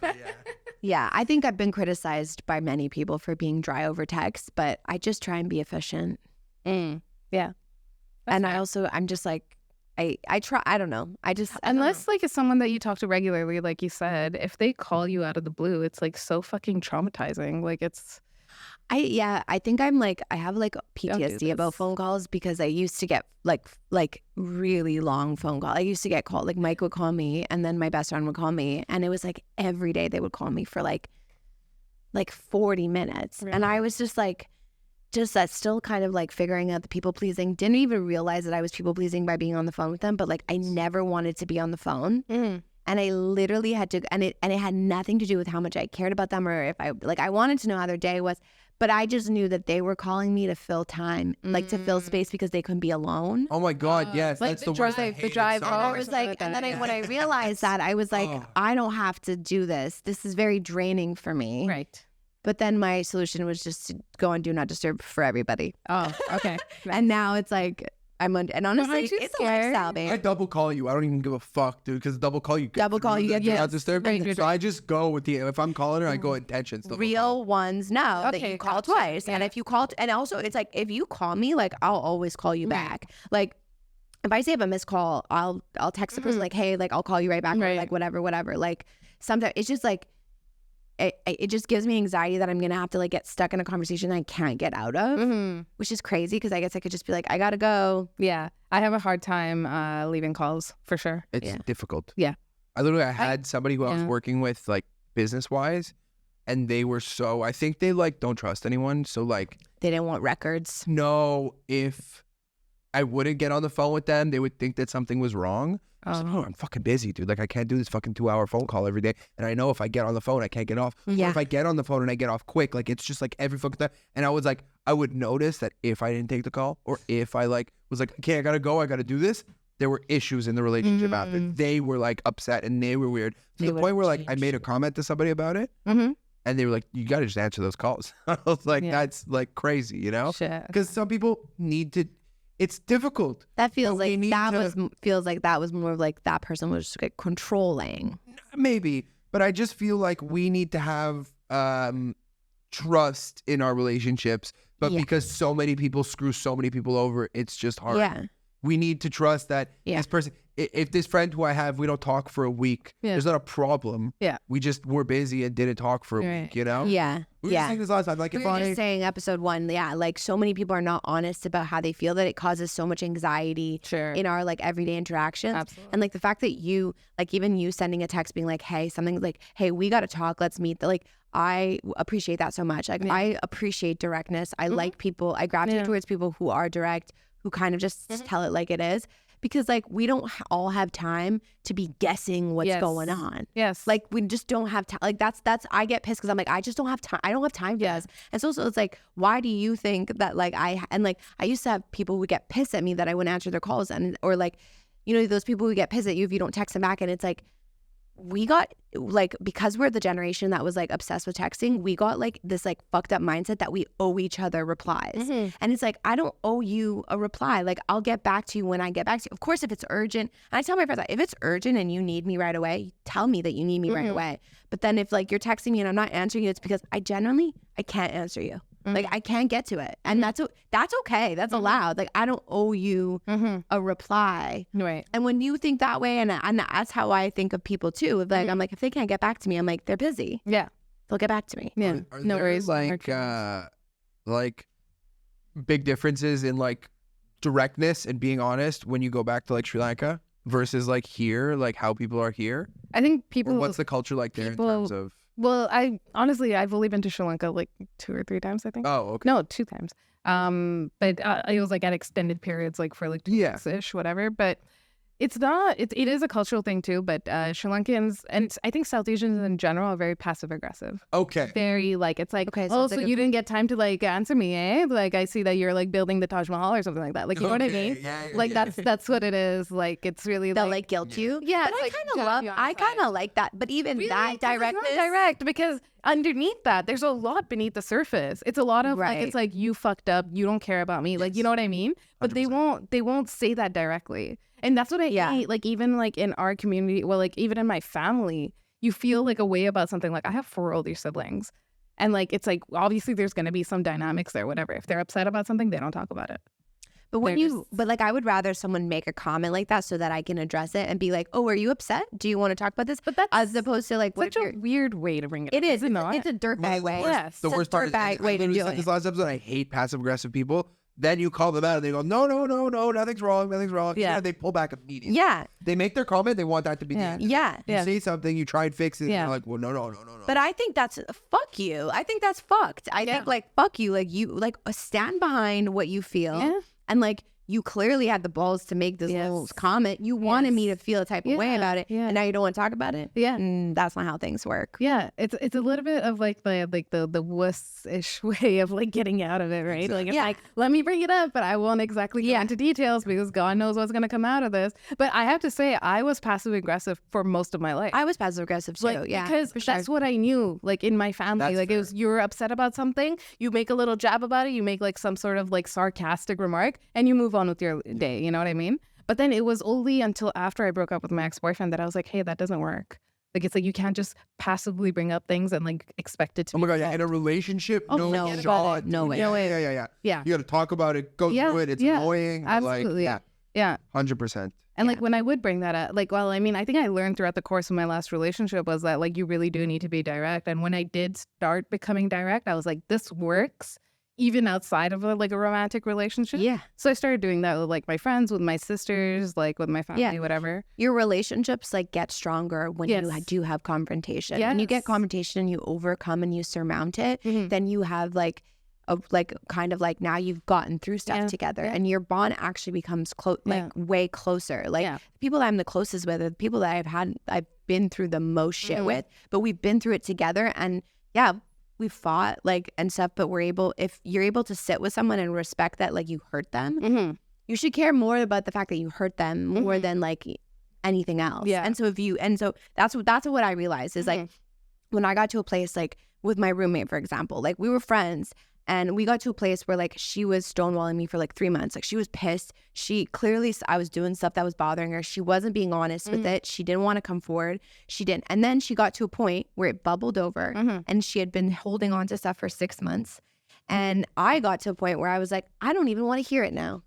Yeah, I think I've been criticized by many people for being dry over text, but I just try and be efficient. Yeah. And I'm just like, I try, I don't know. Unless like it's someone that you talk to regularly, like you said, if they call you out of the blue, it's like so fucking traumatizing. Like I think I'm like, I have like PTSD about phone calls because I used to get like really long phone calls. I used to get called, like Mike would call me and then my best friend would call me. And it was like every day they would call me for like 40 minutes. Really? And I was just like, that still kind of like figuring out the people pleasing. Didn't even realize that I was people pleasing by being on the phone with them. But like I never wanted to be on the phone. Mm-hmm. And I literally had to, and it had nothing to do with how much I cared about them or if I wanted to know how their day was. But I just knew that they were calling me to fill time, like to fill space because they couldn't be alone. Oh my God, yes, like that's the worst. The drive home. I was like, and then when I realized that, I was like, I don't have to do this. This is very draining for me. Right. But then my solution was just to go on Do Not Disturb for everybody. Oh, okay. And now it's like, and honestly, it's a lifestyle, babe. I double call you. I don't even give a fuck, dude. Because double call you get not disturbed. Right. So I just go with the. If I'm calling her, I go intentions. Real ones know that you call twice, and if you call, and also it's like if you call me, like I'll always call you back. Like if I say I have a missed call, I'll text the person like, hey, like I'll call you right back, or like whatever. Like sometimes it's just like. It just gives me anxiety that I'm gonna have to like get stuck in a conversation I can't get out of, which is crazy because I guess I could just be like, I gotta go. Yeah, I have a hard time leaving calls for sure. It's difficult. Yeah, I had somebody who I was working with like business wise, and they were so I think they like don't trust anyone, so like they didn't want records. No, if I wouldn't get on the phone with them, they would think that something was wrong. I was like, I'm fucking busy, dude. Like, I can't do this fucking 2-hour phone call every day. And I know if I get on the phone, I can't get off. Yeah. Or if I get on the phone and I get off quick, like, it's just like every fucking time. And I was like, I would notice that if I didn't take the call or if I like was like, okay, I gotta go, I gotta do this. There were issues in the relationship after. They were like upset and they were weird. To the point where like I made a comment to somebody about it. And they were like, you gotta just answer those calls. I was like, that's like crazy, you know? Because some people need to. It's difficult. That feels like that was more of like that person was just like controlling. Maybe, but I just feel like we need to have trust in our relationships, but because so many people screw so many people over, it's just hard. Yeah. We need to trust that this person, if this friend who I have, we don't talk for a week, there's not a problem. Yeah. We just were busy and didn't talk for a week, you know? Yeah. We were just saying this last time. Like, we were just saying episode 1, like so many people are not honest about how they feel, that it causes so much anxiety in our like everyday interactions. Absolutely. And like the fact that you, like even you sending a text being like, hey, something like, hey, we got to talk, let's meet. Like, I appreciate that so much. Like I appreciate directness. I like people, I gravitate towards people who are direct, who kind of just tell it like it is. Because like we don't all have time to be guessing what's going on. Yes. Like we just don't have time. Like that's I get pissed because I'm like, I just don't have time. I don't have time for this. And so it's like, why do you think that like I used to have people who would get pissed at me that I wouldn't answer their calls, and or like, you know, those people who get pissed at you if you don't text them back, and it's like, we got like, because we're the generation that was like obsessed with texting, we got like this like fucked up mindset that we owe each other replies. And it's like, I don't owe you a reply. Like I'll get back to you when I get back to you. Of course, if it's urgent, and I tell my friends that if it's urgent and you need me right away, tell me that you need me right away. But then if like you're texting me and I'm not answering you, it's because I can't answer you. Like I can't get to it, and that's okay. That's allowed. Like I don't owe you a reply. Right. And when you think that way, and that's how I think of people too. If like I'm like, if they can't get back to me, I'm like, they're busy. Yeah. They'll get back to me. Yeah. Are No there, worries. like big differences in like directness and being honest when you go back to like Sri Lanka versus like here, like how people are here? I think people. Or what's the culture like there in terms of? Well, I've only been to Sri Lanka like 2 or 3 times, I think. Oh, okay. No, 2 times. But it was like at extended periods, like for like 2 weeks-ish, whatever. But it's not. It is a cultural thing too. But Sri Lankans and I think South Asians in general are very passive aggressive. Okay. Very like it's like, okay, so you didn't get time to like answer me, eh? Like I see that you're like building the Taj Mahal or something like that. Like you know what I mean? Like that's what it is. Like it's really They'll like guilt you. Yeah, but I kind of like that. But even really? that directness, not direct, because underneath that there's a lot beneath the surface. It's a lot of like, it's like, you fucked up, you don't care about me, like you know what I mean? But 100%. they won't say that directly, and that's what I hate. Like even like in our community, well, like even in my family, you feel like a way about something. Like I have 4 older siblings, and like it's like obviously there's gonna be some dynamics there, whatever. If they're upset about something, they don't talk about it. But but like I would rather someone make a comment like that so that I can address it and be like, oh, are you upset? Do you want to talk about this? But that's as opposed to like such a weird way to bring it. It is. It's a dirtbag way. Yes. The worst part is, I literally said this last episode, I hate passive aggressive people. Then you call them out and they go, no, nothing's wrong. Yeah. They pull back immediately. Yeah. They make their comment. They want that to be the end. Yeah. You say something, you try and fix it. And Yeah. you're like, well, no. But I think that's fuck you. I think that's fucked. I think like fuck you. Like you like stand behind what you feel. And like you clearly had the balls to make this little comment. You wanted me to feel a type of way about it, and now you don't want to talk about it. Yeah, that's not how things work. Yeah, it's a little bit of like the wuss-ish way of like getting out of it, right? Like it's like, let me bring it up, but I won't exactly go into details because God knows what's gonna come out of this. But I have to say, I was passive aggressive for most of my life. I was passive aggressive too, like, because that's what I knew. Like in my family, like it was, you're upset about something, you make a little jab about it, you make like some sort of like sarcastic remark, and you move on with your day. You know what I mean? But then it was only until after I broke up with my ex-boyfriend that I was like, hey, that doesn't work. Like it's like you can't just passively bring up things and like expect it to. Oh my God! Yeah, in a relationship, no way. Yeah. You got to talk about it, go through it. It's annoying. Absolutely. Like, 100%. And like when I would bring that up, like, well, I mean, I think I learned throughout the course of my last relationship was that like you really do need to be direct. And when I did start becoming direct, I was like, this works even outside of a romantic relationship. Yeah. So I started doing that with like my friends, with my sisters, like with my family, whatever. Your relationships like get stronger when you do have confrontation. When you get confrontation and you overcome and you surmount it, then you have like a kind of like now you've gotten through stuff together and your bond actually becomes way closer. Like people that I'm the closest with are the people that I've been through the most shit with, but we've been through it together, and we fought like and stuff, but if you're able to sit with someone and respect that like you hurt them, you should care more about the fact that you hurt them more than like anything else. And so that's what I realized is like when I got to a place like with my roommate, for example, like we were friends And we got to a place where like she was stonewalling me for like 3 months. Like she was pissed. She clearly, I was doing stuff that was bothering her. She wasn't being honest with it. She didn't want to come forward. She didn't. And then she got to a point where it bubbled over and she had been holding on to stuff for 6 months. And I got to a point where I was like, I don't even want to hear it now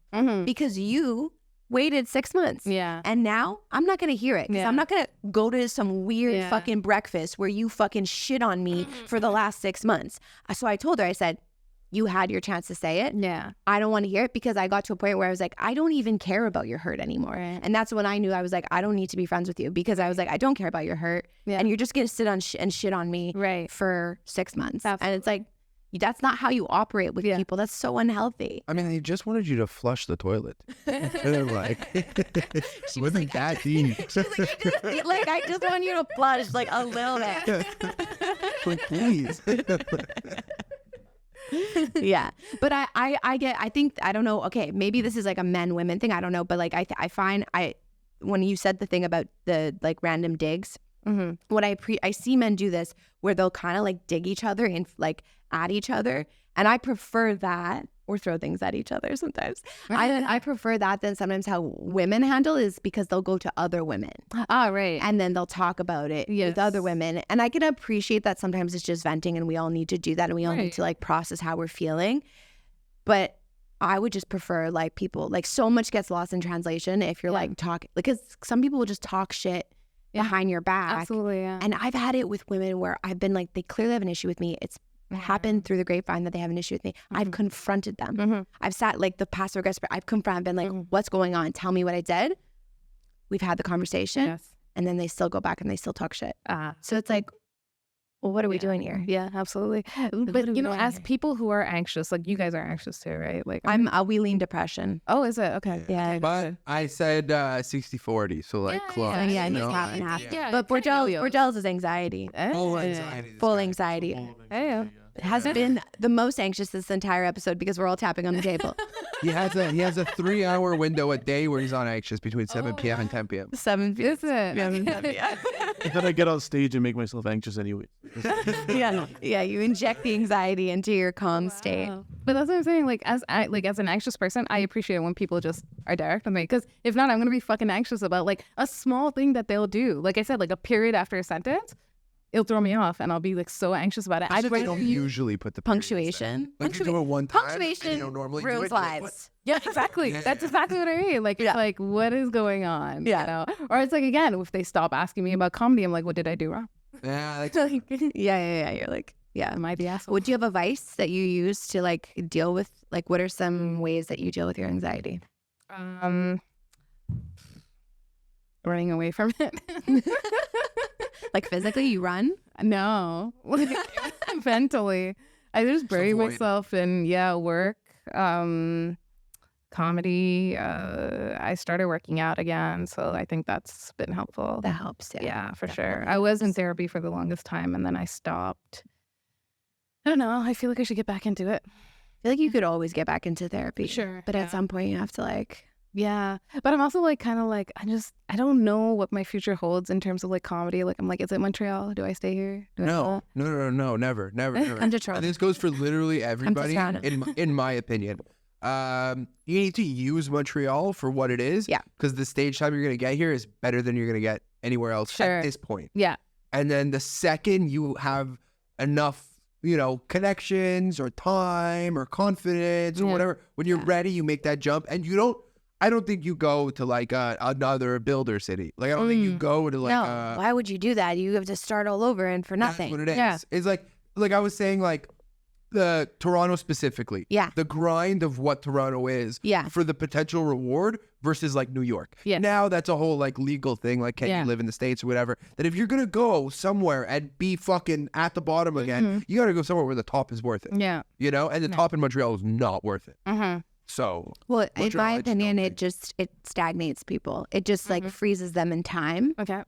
because you waited 6 months. Yeah. And now I'm not going to hear it because I'm not going to go to some weird fucking breakfast where you fucking shit on me for the last 6 months. So I told her, I said, you had your chance to say it. Yeah. I don't want to hear it because I got to a point where I was like, I don't even care about your hurt anymore. Right. And that's when I knew I was like, I don't need to be friends with you because I was like, I don't care about your hurt. Yeah. And you're just going to sit on and shit on me for 6 months. Absolutely. And it's like, that's not how you operate with people. That's so unhealthy. I mean, they just wanted you to flush the toilet. And they're like, wasn't that deep? She's like, I just want you to flush like a little bit. Like, please. Yeah. But I think, I don't know. Okay. Maybe this is like a men women thing. I don't know. But like, I find when you said the thing about the like random digs, what I see men do this where they'll kind of like dig each other and like at each other. And I prefer that, or throw things at each other sometimes. I prefer that than sometimes how women handle is because they'll go to other women. Ah, right. And then they'll talk about it with other women. And I can appreciate that sometimes it's just venting and we all need to do that and we all need to like process how we're feeling. But I would just prefer like people, like so much gets lost in translation if you're like talking, because some people will just talk shit behind your back. Absolutely, yeah. And I've had it with women where I've been like, they clearly have an issue with me. It's happened through the grapevine that they have an issue with me. I've confronted them. I've sat like the passive aggressive, I've confronted, been like, what's going on? Tell me what I did. We've had the conversation and then they still go back and they still talk shit. So it's like, well, what are we doing here? Yeah, absolutely. But you know, as people who are anxious, like you guys are anxious too, right? Like we lean depression. Oh, is it? Okay. Yeah. But I said 60-40, so like close. Yeah, you know? half and half. Yeah, but Bordel's is anxiety. Full anxiety. Full anxiety. It has been the most anxious this entire episode because we're all tapping on the table. He has a 3-hour window a day where he's on anxious between 7 p.m. and 10 p.m. 7 p.m. Is it? And then I get on stage and make myself anxious anyway. Yeah, you inject the anxiety into your calm state. But that's what I'm saying. Like as an anxious person, I appreciate it when people just are direct with me. Because if not, I'm gonna be fucking anxious about like a small thing that they'll do. Like I said, like a period after a sentence, it'll throw me off, and I'll be like so anxious about it. I don't usually put the punctuation. Like you do it one time. Punctuation. Normally ruins lives. Yeah, exactly. That's exactly what I mean. Like, it's like, what is going on? Yeah. You know? Or it's like, again, if they stop asking me about comedy, I'm like, what did I do wrong? Yeah. Yeah. You're like, yeah. Am I the asshole? Would you have a vice that you use to like deal with, like, what are some ways that you deal with your anxiety? Running away from it. Like physically, you run? No. Mentally. I just bury myself in, work. Comedy. I started working out again, so I think that's been helpful. That helps, yeah, for sure. I was in therapy for the longest time, and then I stopped. I don't know. I feel like I should get back into it. I feel like you could always get back into therapy. Sure. But at some point, you have to like... Yeah. But I'm also like kind of like, I don't know what my future holds in terms of like comedy. Like, I'm like, is it Montreal? Do I stay here? No, never. I'm to Toronto. And this goes for literally everybody, in my opinion. You need to use Montreal for what it is. Yeah. Because the stage time you're going to get here is better than you're going to get anywhere else at this point. Yeah. And then the second you have enough, connections or time or confidence or whatever, when you're ready, you make that jump. And I don't think you go to like another builder city. Like, I don't think you go to like... No, why would you do that? You have to start all over and for nothing. That's what it is. Yeah. It's like I was saying, like, the Toronto specifically. Yeah. The grind of what Toronto is. Yeah. For the potential reward versus like New York. Yeah. Now that's a whole like legal thing. Like, can you live in the States or whatever? That if you're going to go somewhere and be fucking at the bottom again, you got to go somewhere where the top is worth it. Yeah. And the top in Montreal is not worth it. So, well, in my opinion, it stagnates people. It just like freezes them in time. Okay.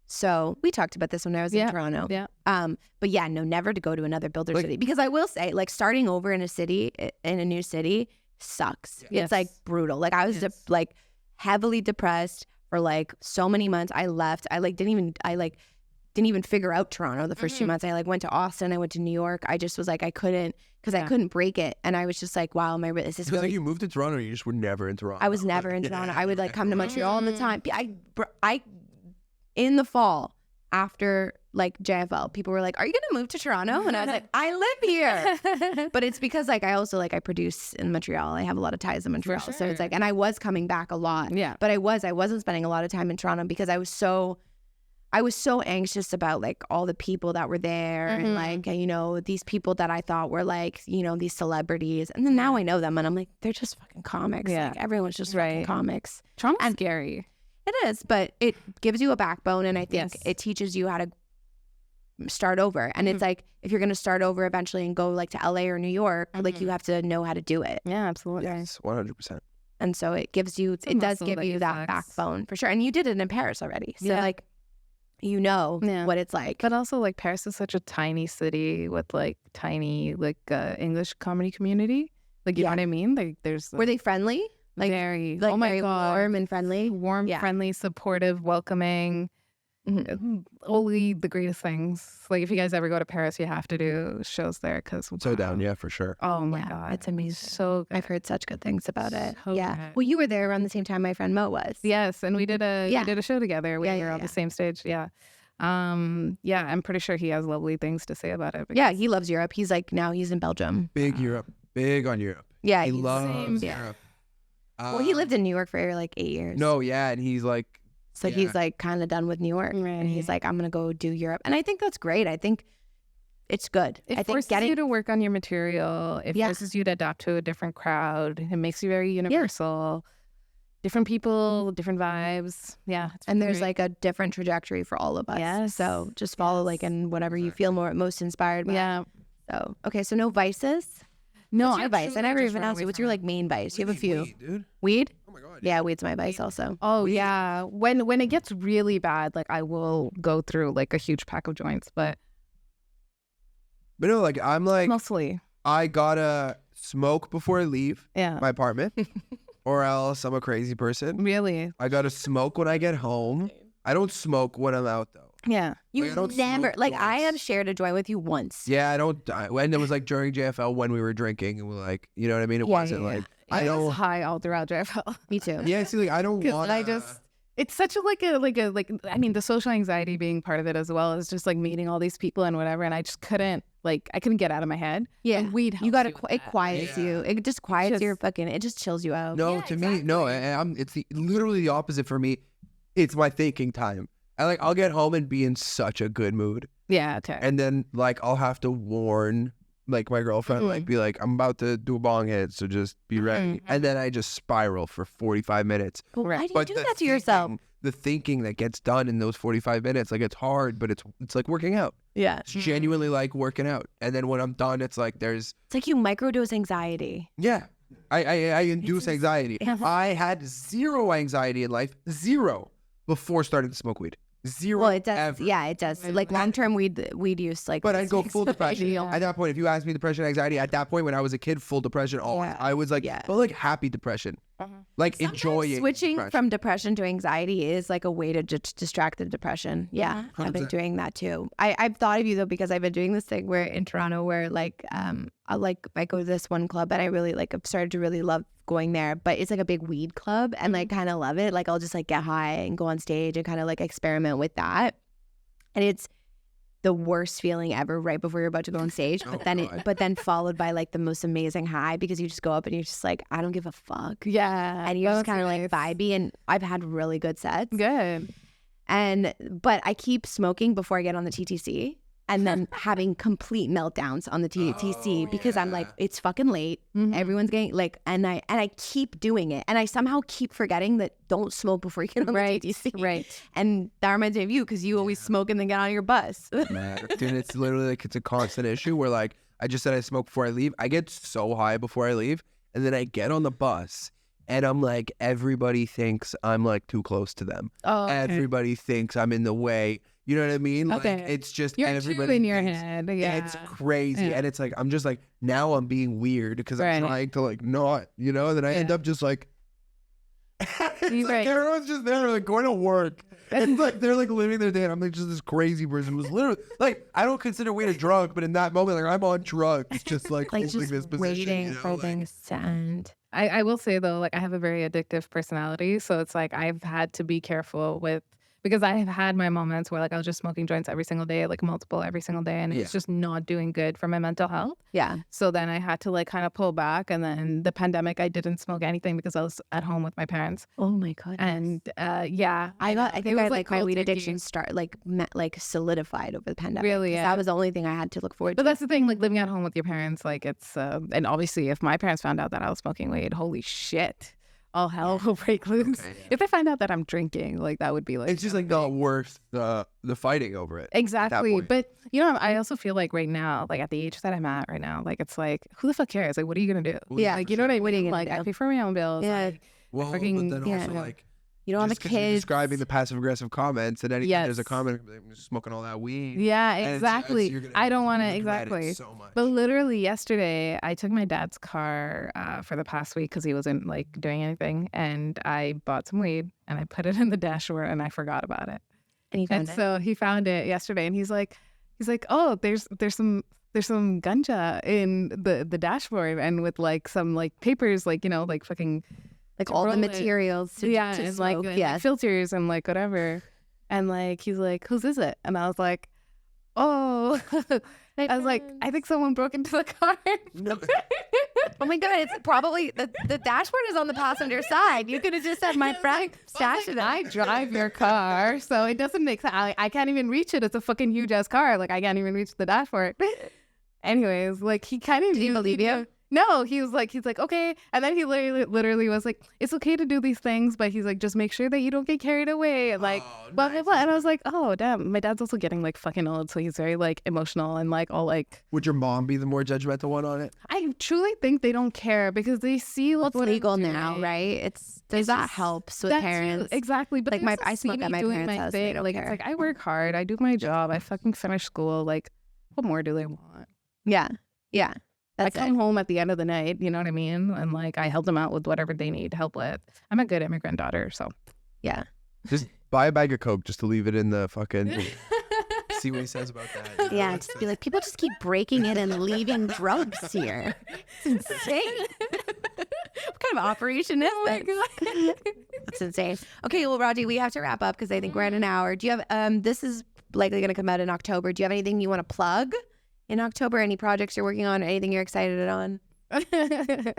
So we talked about this when I was in Toronto. Yeah. But yeah, no, never to go to another builder city, because I will say, like, starting over in a new city sucks. Yes. It's like brutal. Like, I was heavily depressed for like so many months. I left. I didn't even figure out Toronto the first 2 months. I like went to Austin, I went to New York. I just was like, I couldn't, because I couldn't break it. And I was just like, wow, is this really? Like you moved to Toronto, you just were never in Toronto. I was never in Toronto. I would like come to Montreal all the time. I in the fall after like JFL, people were like, are you going to move to Toronto? And I was like, I live here. But it's because like I also like I produce in Montreal. I have a lot of ties in Montreal. So it's like, and I was coming back a lot. Yeah. But I wasn't spending a lot of time in Toronto because I was so anxious about like all the people that were there and like, you know, these people that I thought were like, you know, these celebrities. And then now I know them and I'm like, they're just fucking comics. Yeah. Like everyone's just fucking comics. Toronto's scary. It is, but it gives you a backbone, and I think it teaches you how to start over. And it's like, if you're going to start over eventually and go like to LA or New York, like you have to know how to do it. Yeah, absolutely. Yes, 100%. And so it gives you, it does give you that backbone for sure. And you did it in Paris already. So like, you know what it's like. But also like Paris is such a tiny city with like tiny like English comedy community. Like, you know what I mean? Like there's. Were they friendly? Like very, like oh my very God. warm and friendly. Warm, friendly, supportive, welcoming. Only the greatest things. Like if you guys ever go to Paris, you have to do shows there because so down, for sure. Oh my God, it's amazing. So good. I've heard such good things about it. So good. Well, you were there around the same time my friend Mo was. Yes, and we did a show together. We were on the same stage. Yeah. I'm pretty sure he has lovely things to say about it. Yeah, he loves Europe. He's like, now he's in Belgium. Big Europe. Big on Europe. Yeah, he loves Europe. Well, he lived in New York for like 8 years. No, and he's like. So he's like kind of done with New York. Right. And he's like, I'm going to go do Europe. And I think that's great. I think it's good. It forces you to work on your material. It forces you to adapt to a different crowd. It makes you very universal. Different people, different vibes. Yeah. And there's like a different trajectory for all of us. Yes. So just follow like in whatever you feel most inspired by. Yeah. So, okay. So no vices? No, what's your vice? I never even asked you. What's your like main vice? You have a few. Weed, dude. Weed? Oh my God. Yeah, weed's my vice also. Oh yeah. When it gets really bad, like I will go through like a huge pack of joints, but no, like I'm like mostly I gotta smoke before I leave my apartment, or else I'm a crazy person. Really? I gotta smoke when I get home. I don't smoke when I'm out though. Yeah. You never, like I have shared a joint with you once. Yeah, I don't, when it was like during JFL when we were drinking and we're like, you know what I mean? It wasn't like, I was high all throughout JFL. Me too. Yeah, see, like I don't want it's such a I mean, the social anxiety being part of it as well is just like meeting all these people and whatever. And I just couldn't, I couldn't get out of my head. Yeah. And weed helps you gotta, you it quiets you. It just quiets your fucking, it just chills you out. No, to me, no. It's literally the opposite for me. It's my thinking time. I'll get home and be in such a good mood. Yeah, okay. And then I'll have to warn my girlfriend, be like, I'm about to do a bong hit, so just be ready. And then I just spiral for 45 minutes. But why do you do that to yourself? The thinking that gets done in those 45 minutes, it's hard, but it's like working out. Yeah. It's genuinely like working out. And then when I'm done, it's like It's like you microdose anxiety. Yeah. I induce anxiety. I had zero anxiety in life. Zero. Before starting to smoke weed. Zero. Well, it does. Ever. Yeah, it does. Like long-term weed use, But I'd go full depression. At that point, if you asked me depression, anxiety, at that point when I was a kid, full depression. I was but happy depression. Sometimes enjoying switching from depression to anxiety is like a way to distract the depression. Yeah, 100%. I've been doing that too. I've thought of you though because I've been doing this thing where in Toronto where I go to this one club and I really I've started to really love going there, but it's like a big weed club and kind of love it. I'll just get high and go on stage and kind of experiment with that, and it's the worst feeling ever right before you're about to go on stage, but then followed by the most amazing high because you just go up and you're just like, I don't give a fuck. Yeah. And you're just kind of vibey, and I've had really good sets. Good. But I keep smoking before I get on the TTC and then having complete meltdowns on the TTC because I'm like, it's fucking late. Everyone's getting and I keep doing it. And I somehow keep forgetting that don't smoke before you get on the TTC. Right. And that reminds me of you because you always smoke and then get on your bus. Man, dude, it's literally it's a constant issue where I just said I smoke before I leave. I get so high before I leave and then I get on the bus and I'm like, everybody thinks I'm too close to them. Oh, okay. Everybody thinks I'm in the way. You know what I mean? Okay. It's just you're everybody in your head. Yeah. It's crazy. Yeah. And it's I'm just now I'm being weird because I'm trying to not, and then I end up just It's like everyone's just there, like going to work. And like they're like living their day. And I'm like just this crazy person who's literally like I don't consider Wade a drunk, but in that moment, like I'm on drugs, just like holding just this position. waiting for things to end. I will say though, like I have a very addictive personality, so it's like I've had to be careful with because I have had my moments where like I was just smoking joints every single day, like multiple every single day, and it's just not doing good for my mental health. Yeah. So then I had to like kind of pull back, and then the pandemic, I didn't smoke anything because I was at home with my parents. Oh my goodness. And yeah, I think I like my cold weed turkey. addiction solidified over the pandemic. Really, That was the only thing I had to look forward to. But that's the thing, like living at home with your parents, like it's and obviously if my parents found out that I was smoking weed, holy shit. All hell will break loose. Okay, yeah. If they find out that I'm drinking, like that would be like it's just like not worth the fighting over it. Exactly. But you know, I also feel like right now, like at the age that I'm at right now, like it's like who the fuck cares? Like what are you gonna do? Yeah, like you know what I mean? Like I pay for my own bills. Yeah. Like, well, fucking, but then also like you don't have the kids describing the passive aggressive comments and anything there's a comment like, smoking all that weed. Yeah, exactly. I don't want to exactly. So much. But literally yesterday, I took my dad's car for the past week because he wasn't like doing anything, and I bought some weed and I put it in the dashboard and I forgot about it. And he found it. So he found it yesterday, and he's like, oh, there's some ganja in the dashboard and with like some like papers, like you know, like fucking. Like all the materials to and smoke. Like filters and like whatever. And like he's like, whose is it? And I was like, oh. I was like, I think someone broke into the car. Oh my god, it's probably the dashboard is on the passenger side. You could have just said my friend stashed it. I drive your car, so it doesn't make sense. I can't even reach it. It's a fucking huge ass car. Like I can't even reach the dashboard. Anyways, like he kind of did he believe you? No, he's like, okay. And then he literally was like, it's okay to do these things, but he's like, just make sure that you don't get carried away. And like, blah, blah, blah. And I was like, oh, damn. My dad's also getting like fucking old. So he's very like emotional and like all like. Would your mom be the more judgmental one on it? I truly think they don't care because they see like, what's legal now, right? That helps with parents. Exactly. But like I smoke at my parents' house. They don't like, care. It's like I work hard. I do my job. I fucking finish school. Like, what more do they want? Yeah. Yeah. I come home at the end of the night, you know what I mean? And like I help them out with whatever they need help with. I'm a good immigrant daughter, so yeah. Just buy a bag of Coke just to leave it in the fucking see what he says about that. Yeah, just be like, people just keep breaking in and leaving drugs here. It's insane. What kind of operation is this? God. That's insane. Okay, well, Raajiee, we have to wrap up because I think we're at an hour. Do you have this is likely gonna come out in October. Do you have anything you want to plug? In October, any projects you're working on, or anything you're excited on? Excited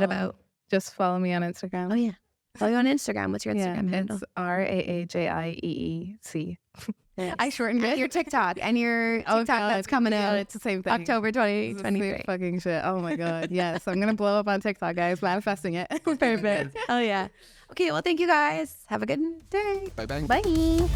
about? Just follow me on Instagram. Oh yeah, follow you on Instagram. What's your Instagram handle? It's RAAJIEEC. Yes. I shortened it. Your TikTok and your TikTok that's coming out. It's the same thing. October 2023. Fucking shit. Oh my god. Yes, I'm gonna blow up on TikTok, guys. Manifesting it. Perfect. Oh yeah. Okay. Well, thank you guys. Have a good day. Bye bye. Bye.